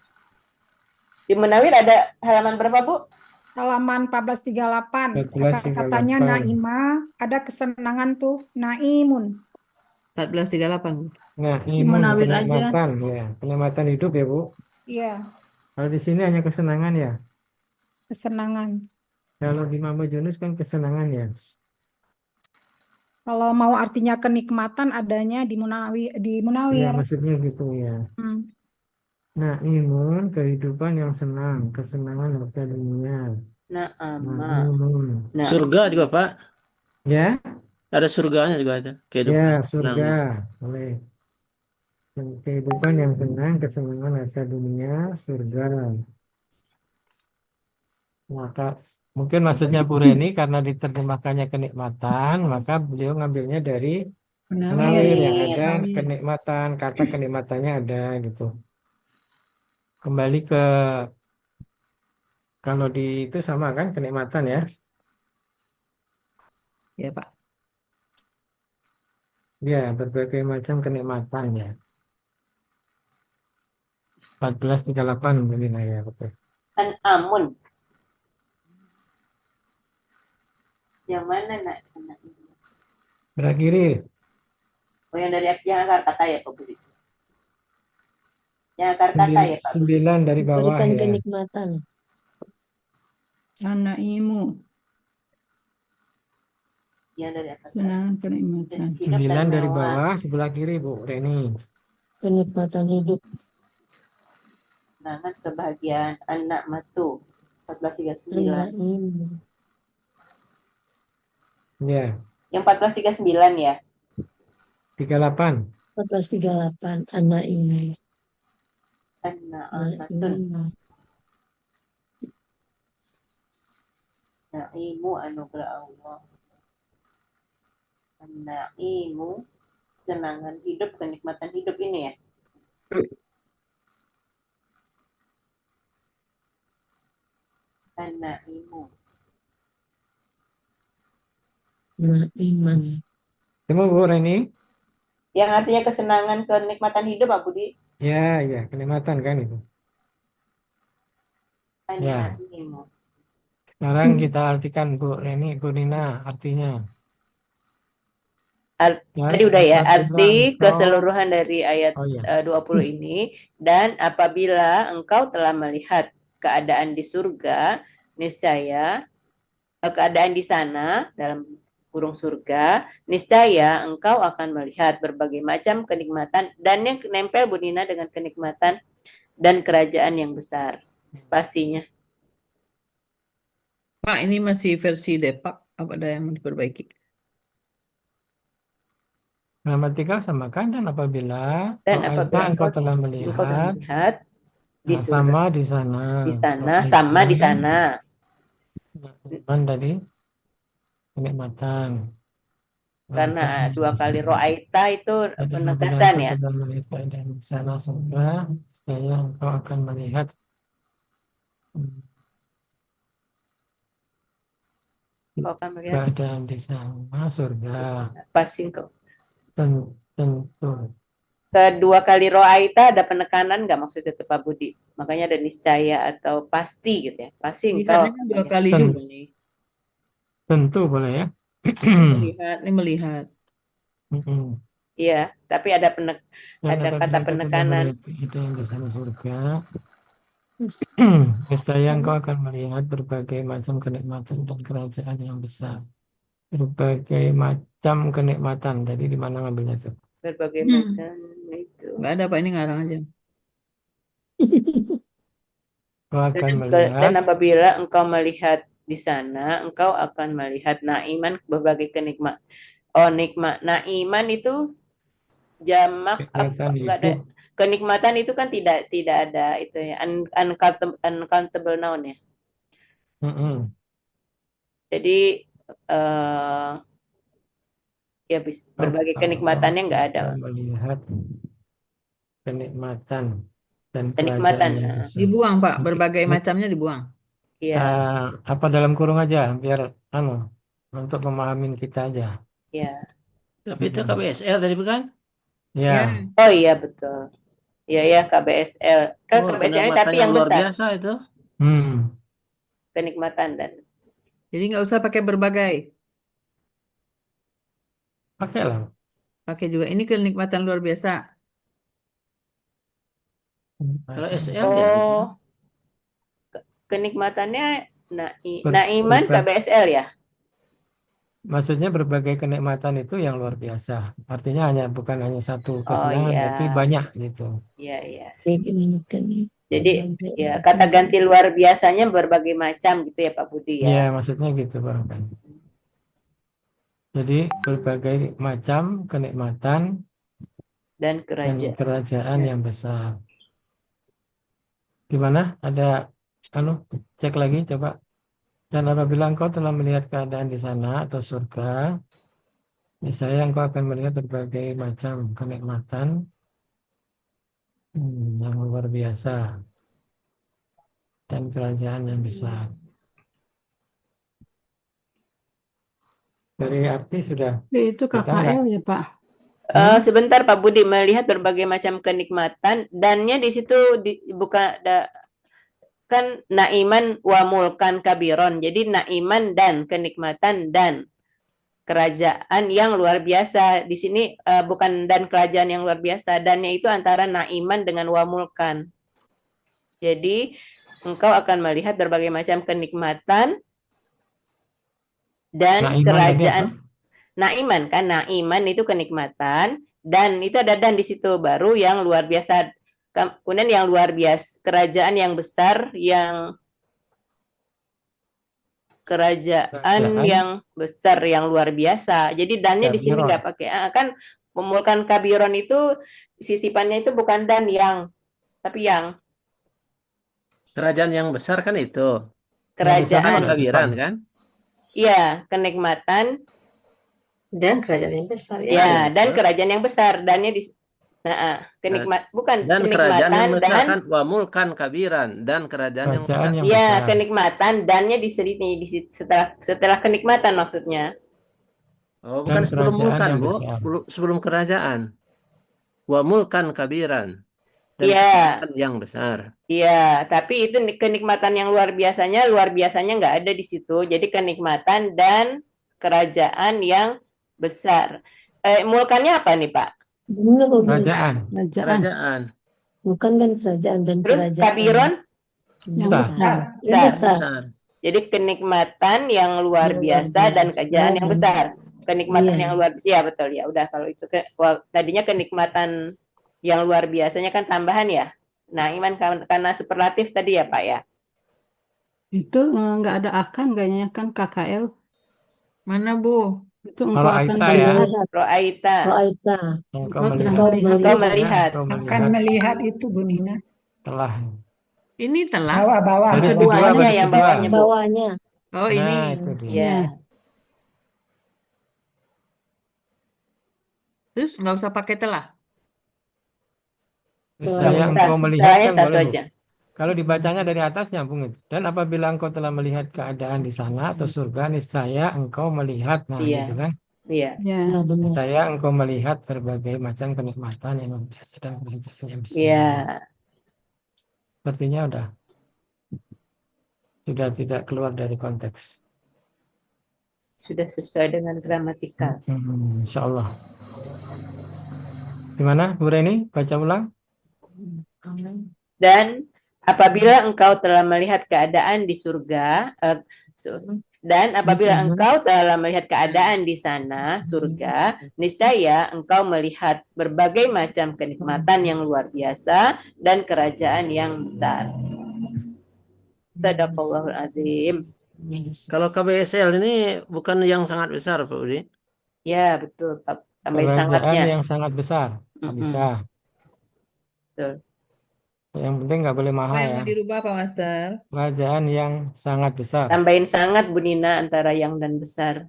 Di Munawir ada halaman berapa, Bu? halaman 1438 katanya 1438. naimah ada kesenangan tuh naimun. 1438. Na'imun, Munawir aja. kenikmatan ya. Kenikmatan hidup ya, Bu. Iya, Kalau di sini hanya kesenangan ya. kesenangan. Kalau di Muhammad Yunus kan kesenangan ya. Kalau mau artinya kenikmatan adanya di Munawir Ya, Munawir. maksudnya gitu ya. Hmm. Na'imun, kehidupan yang senang, kesenangan harta dunia. Na'ama. Na'imun. Nah, Surga juga, Pak. Ya, Ada surganya juga ada. Kehidupan ya, senang. surga. Boleh. Kehidupan yang senang, kesenangan harta dunia, surga. Maka mungkin maksudnya Bu Reni karena diterjemahkannya kenikmatan, maka beliau ngambilnya dari Munawir yang ada kenikmatan, kata kenikmatannya ada gitu. Kembali ke kalau di itu sama kan kenikmatan ya. Ya, Pak. Ya, berbagai macam kenikmatan ya. 1438 mungkin ya, betul. An-amun. Yang mana nak? Belah kiri. Oh, yang dari yang akar kata ya, Pak Budi. Yang akar kata ya, Pak Budi. 9 dari bawah Berikan ya. kenikmatan. Anaimu, Yang dari akar kata. senang kenikmatan. Hidup 9 dan dari mewah. bawah sebelah kiri Bu Reni. Kenikmatan hidup. Sangat kebahagiaan anak matu. 1439. An-Na'im. Ya, Yang 1439 ya. 38. 1438. An-Na'im. An-na'amatun. Na'im. Na'imu anugerah Allah. An-na'imu kesenangan hidup, kenikmatan hidup ini ya. An-na'imu. Na'iman. Temu Bu Reni? Yang artinya kesenangan, kenikmatan hidup, Pak Budi. Ya, ya, kenikmatan kan itu. Ya. An-na'imu. Sekarang kita artikan Bu Reni, Bu Nina artinya. Tadi udah ya, apabila arti engkau- keseluruhan dari ayat Oh ya. 20 ini. Dan apabila engkau telah melihat keadaan di surga, niscaya keadaan di sana, dalam kurung surga, niscaya engkau akan melihat berbagai macam kenikmatan. Dan yang nempel Bu Nina dengan kenikmatan dan kerajaan yang besar. Spasinya. Pak, ini masih versi Depak. Apa ada yang mau diperbaiki? Gramatikal samakan dan apabila Dan ra'aita apabila engkau telah engkau telah melihat melihat di nah, surga, sama di sana. di sana, Ra'aita sama di sana. Na'iman tadi kenikmatan. Karena Sama dua di kali sana. ro'aita itu Jadi penegasan apabila ya. engkau telah melihat keadaan di sana surga, saya engkau akan melihat Kau akan melihat keadaan di sana surga. pasti engkau. Tentu. Kedua kali ro'aita ada penekanan nggak maksudnya itu Pak Budi? Makanya ada niscaya atau pasti gitu ya. Pasti engkau Lihatnya dua akan kali Ten- juga nih. Tentu boleh ya. Ini melihat. Mm-mm. Iya, tapi ada Dan ada apabila kata engkau telah penekanan. melihat keadaan di sana surga, niscaya engkau akan melihat berbagai macam kenikmatan dan kerajaan yang besar. Berbagai macam kenikmatan. Jadi di mana ngambilnya itu? Berbagai macam itu. Nggak ada Pak, ini ngarang aja. Engkau akan Dan melihat apabila engkau melihat di sana, engkau akan melihat naiman berbagai kenikmatan. Oh, nikmat. Naiman itu jamak apa? kenikmatan Enggak ada. hidup. Kenikmatan itu kan tidak ada itu ya. Uncountable noun ya. Mm-mm. Jadi ya berbagai kenikmatannya nggak ada. Engkau akan melihat kenikmatan. dan Kenikmatan. kerajaan yang Nah, besar. Dibuang, Pak. Berbagai macamnya dibuang. iya, Apa dalam kurung aja biar untuk memahamin kita aja. iya. Tapi itu KBSL tadi bukan? Ya, Oh iya betul. Iya ya KBSL. Kan Oh, KBSL ini kenikmatan tapi yang yang luar besar. biasa itu. Kenikmatan dan Jadi nggak usah pakai berbagai. pakai lah. Pakai juga. Ini kenikmatan luar biasa. Kalau SL ya. oh kenikmatannya Ber- Naiman berba- KBSL ya. Maksudnya berbagai kenikmatan itu yang luar biasa. Artinya bukan hanya satu Oh kesenangan, iya, tapi banyak gitu. iya iya. Kenikmatan Jadi berbagai ya macam kata ganti luar biasanya berbagai macam gitu ya Pak Budi Iya, ya. maksudnya gitu barangkali. Jadi berbagai macam kenikmatan Dan dan kerajaan. kerajaan yang besar. Gimana? Ada cek lagi coba. Dan apabila engkau telah melihat keadaan di sana atau surga, niscaya engkau akan melihat berbagai macam kenikmatan yang luar biasa dan kerajaan yang besar. Dari arti sudah Itu KKL ya, Pak. Sebentar Pak Budi, melihat berbagai macam kenikmatan dannya di situ bukan kan naiman wa mulkan kabiron. Jadi naiman dan kenikmatan dan kerajaan yang luar biasa. Di sini bukan dan kerajaan yang luar biasa. Dannya itu antara naiman dengan wa mulkan. Jadi engkau akan melihat berbagai macam kenikmatan dan Naiman kerajaan. tadi Naiman kan, naiman itu kenikmatan dan itu ada dan di situ baru yang luar biasa. Kemudian yang luar biasa, kerajaan yang besar, kerajaan yang besar yang luar biasa. Jadi dannya di sini Kabiron. nggak pakai kan memulkan kabiron itu sisipannya itu bukan dan yang tapi yang Kerajaan yang besar kan itu. kerajaan. Kabiran kan? Iya, kenikmatan dan kerajaan yang besar ya. ya dan kerajaan yang besar dannya di bukan Dan kerajaan yang kenikmatan besar dan kan wa mulkan kabiran dan kerajaan yang besar. Kerajaan yang ya besar. kenikmatan dannya di sini setelah kenikmatan maksudnya. Oh, bukan Dan sebelum kerajaan mulkan, yang Bu. besar. Sebelum kerajaan. Wa mulkan kabiran. Dan Iya. kerajaan yang besar. Iya, tapi itu kenikmatan yang luar biasanya nggak ada di situ. Jadi kenikmatan dan kerajaan yang besar. Mulkannya apa nih Pak? Benar, Kerajaan. Kerajaan. Bukan kan kerajaan dan Terus kerajaan kabiron yang Besar. besar. Yang besar. Besar. Jadi kenikmatan yang luar Yang biasa luar dan biasa kerajaan yang dan- besar. Kenikmatan Iya. yang luar biasa. Ya betul ya. Udah kalau itu tadinya kenikmatan yang luar biasanya kan tambahan ya. Nah, iman karena superlatif tadi ya Pak ya. Itu nggak ada akan kayaknya kan KKL. Mana, Bu? Itu engkau akan Aita ya. melihat. Roaita. Roaita. Engkau Engkau telah melihat. melihat. Engkau melihat. Engkau Akan melihat itu Bu Nina. telah. Ini telah. Bawah-bawah. Baris Keduanya kedua, baris yang kedua. bawahnya Bu. Bawahnya. Oh, ini. Nah, itu dia. Ya. Terus nggak usah pakai telah. Saya Bisa, engkau melihat setelahnya kan satu boleh, Bu. aja. Kalau dibacanya dari atas nyambung itu. Dan apabila engkau telah melihat keadaan di sana atau surga, niscaya engkau melihat. Nah, Iya. gitu kan. Iya. Ya. Nah, benar. Niscaya engkau melihat berbagai macam kenikmatan yang luar biasa dan kerajaan yang besar. Iya. Sepertinya sudah tidak keluar dari konteks. Sudah sesuai dengan gramatikal. Insya Allah. Gimana, Bu Reni? Baca ulang. Dan apabila engkau telah melihat keadaan di surga, dan apabila sana. engkau telah melihat keadaan di sana, surga, niscaya engkau melihat berbagai macam kenikmatan yang luar biasa dan kerajaan yang besar. Sadaqallahul azim. Kalau KBSL ini bukan yang sangat besar, Pak Budi. Ya, betul. Tambahin Kerajaan sangatnya. yang sangat besar. Nggak bisa. Betul. Yang penting nggak boleh Apa mahal yang ya. mau dirubah, Pak Master? Kerajaan yang sangat besar. Tambahin sangat Bu Nina antara yang dan besar.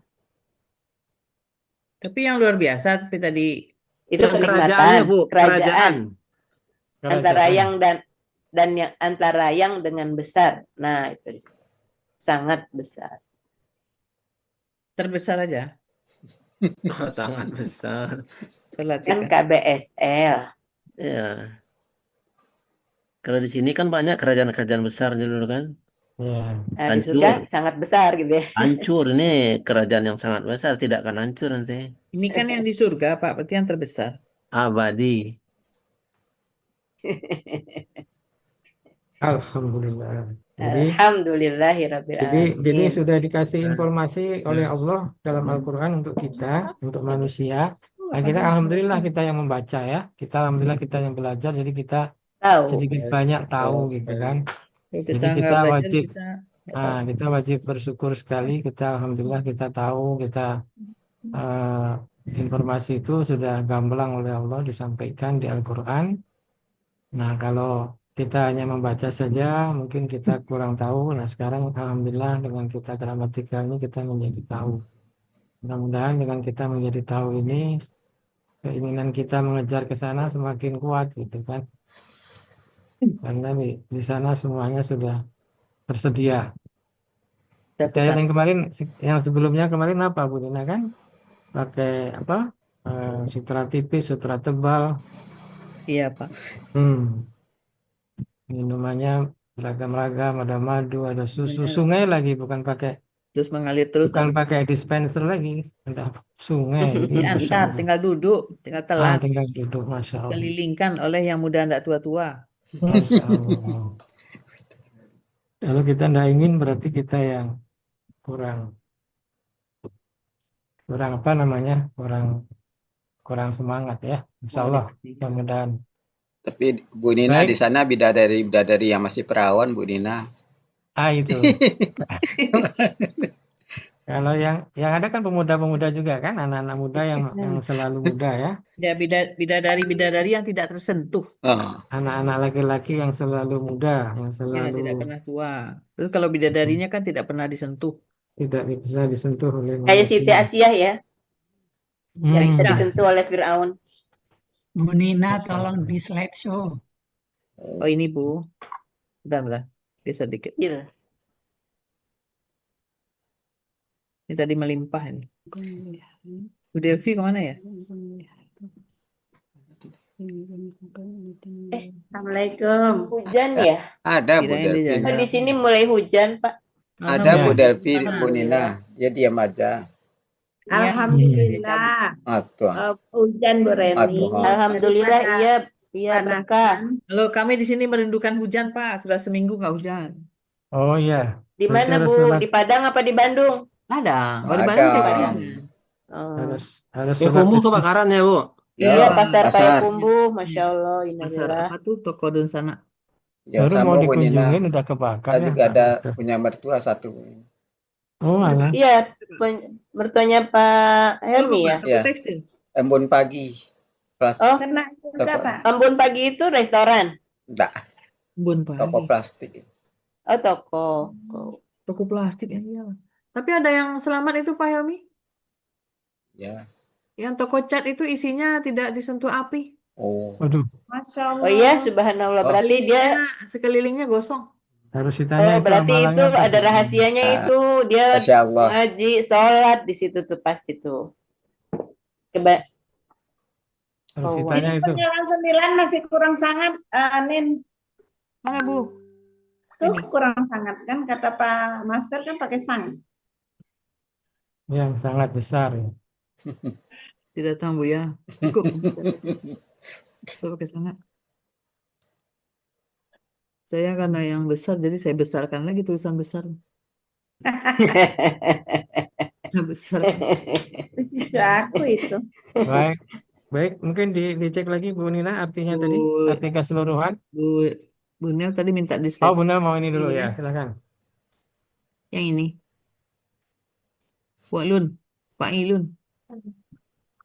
Tapi yang luar biasa, tapi tadi Itu Yang kerajaannya, kenikmatan, Bu. kerajaan. Kerajaan. Antara Kerajaan. yang dan dan yang antara yang dengan besar. Nah, itu sangat besar. Terbesar aja. Sangat besar. Kan Perhatikan. KBSL. Ya. Kalau di sini kan banyak kerajaan-kerajaan besar dulu kan. Ya. Nah, di surga Hancur. sangat besar gitu ya. Hancur ini kerajaan yang sangat besar, tidak akan hancur nanti. Ini kan yang di surga, Pak, berarti yang terbesar. Abadi. Alhamdulillah. Jadi Alhamdulillahirabbil Jadi alamin. sudah dikasih informasi oleh Allah dalam Al-Quran untuk kita, untuk manusia. Akhirnya alhamdulillah kita yang membaca ya. Alhamdulillah kita yang belajar, jadi kita Tahu. sedikit banyak tahu gitu kan. Kalau Jadi kita nggak kita belajar, wajib, kita nggak tahu. kita wajib bersyukur sekali. Kita alhamdulillah kita tahu, kita informasi itu sudah gamblang oleh Allah disampaikan di Al-Quran. Nah, kalau kita hanya membaca saja, mungkin kita kurang tahu. Nah, sekarang alhamdulillah dengan kita gramatikal ini kita menjadi tahu. Mudah-mudahan dengan kita menjadi tahu ini, keinginan kita mengejar ke sana semakin kuat gitu kan. Karena di sana semuanya sudah tersedia. Kita Kita kesana. yang kemarin, yang sebelumnya kemarin apa Bu Dina kan? Pakai apa? Sutra tipis, sutra tebal. Iya, Pak. Minumannya beragam-ragam, ada madu, ada susu, sungai lagi, bukan Terus mengalir terus nanti pakai dispenser lagi, ada sungai. Jadi Masya diantar, Allah. tinggal duduk, tinggal telan, Tinggal duduk, Masya Allah. kelilingkan oleh yang muda ndak tua-tua. Masya Allah. Kalau kita tidak ingin berarti kita yang kurang apa namanya, kurang semangat ya. Insya Allah, mudah-mudahan. Tapi Bu Nina di Baik. sana bidadari yang masih perawan Bu Nina. Itu. Kalau yang ada kan pemuda-pemuda juga kan, anak-anak muda yang selalu muda ya. Ya, bidadari yang tidak tersentuh. Anak-anak laki-laki yang selalu muda, yang Ya, selalu tidak pernah tua. Terus kalau bidadarinya kan tidak pernah disentuh. tidak bisa disentuh oleh Kayak Siti manusia. Asiyah ya. Yang bisa disentuh oleh Fir'aun. Bu Nina tolong di slideshow. Oh, ini Bu. Bentar. Bisa dikit. Iya. Ini tadi melimpah ini. Bu Delvi kemana ya? Assalamualaikum. Hujan ya? Ada Bu Kirain dia Delvi. jajan. Di sini mulai hujan, Pak. Ada Bu Delvi, Bu Alhamdulillah. Nina. Dia diam aja. Alhamdulillah. Hujan Bu Reni. Alhamdulillah, iya berkah. Halo, kami di sini merindukan hujan, Pak. Sudah seminggu nggak hujan. Oh iya. Di mana Berarti Bu? harus sholat- Di Padang apa di Bandung? Padang. Oh, di Ada. Bandung tiap hari ada. harus Ya, sholat kumuh istis- kebakaran ya, Bu. Iya, pasar pasar. Payakumbuh, Masya Allah, Pasar innalillah. apa tuh? Toko Don sana. Ya baru sama mau Bu Nina. dikunjungin udah kebakar Saya ya. juga Pak ada Mister. punya mertua satu. Oh alah. Iya, mertuanya Pak Helmi ya. Toko Iya. tekstil. Embun Pagi. Oh, Kena juga Pak. Embun Pagi itu restoran. Enggak, Bun toko Pagi. plastik. Oh, toko. Toko plastik ya. Iya. Tapi ada yang selamat itu Pak Helmi. Ya. Yang toko cat itu isinya tidak disentuh api. Oh. Waduh, Masya Allah. Oh iya, subhanallah. Berarti dia, Sekelilingnya gosong. harus ditanya itu berarti itu amalannya apa, ada Bu? rahasianya itu. Dia Masya Allah. ngaji, sholat di situ tuh pasti tuh. Harus Oh, ditanya Ini itu. penjualan 9 masih kurang sangat, Nin. Mana Bu? Tuh Ini. kurang sangat kan kata Pak Master kan pakai sang. Yang sangat besar ya. Tidak tahu Bu ya. Cukup. Bisa pakai sana. Saya karena yang besar, jadi saya besarkan lagi tulisan besar. Besar. Sudah aku itu. Baik, mungkin dicek lagi Bu Nina artinya tadi, arti keseluruhan. Bu Nel tadi minta di Oh, slide. Bu Nina mau ini dulu Ini ya, silakan. Yang ini. Bu Ilun. Pak Ilun.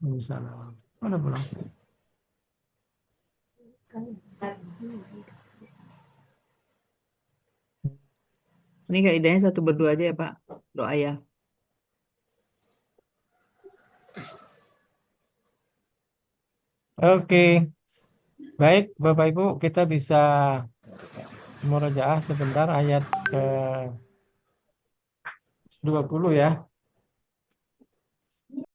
Misalnya, mana pulang? Ini kaidahnya 1 berdua aja ya Pak. Doa ya. Oke. Baik, Bapak Ibu, kita bisa Murojaah sebentar ayat ke 20 ya.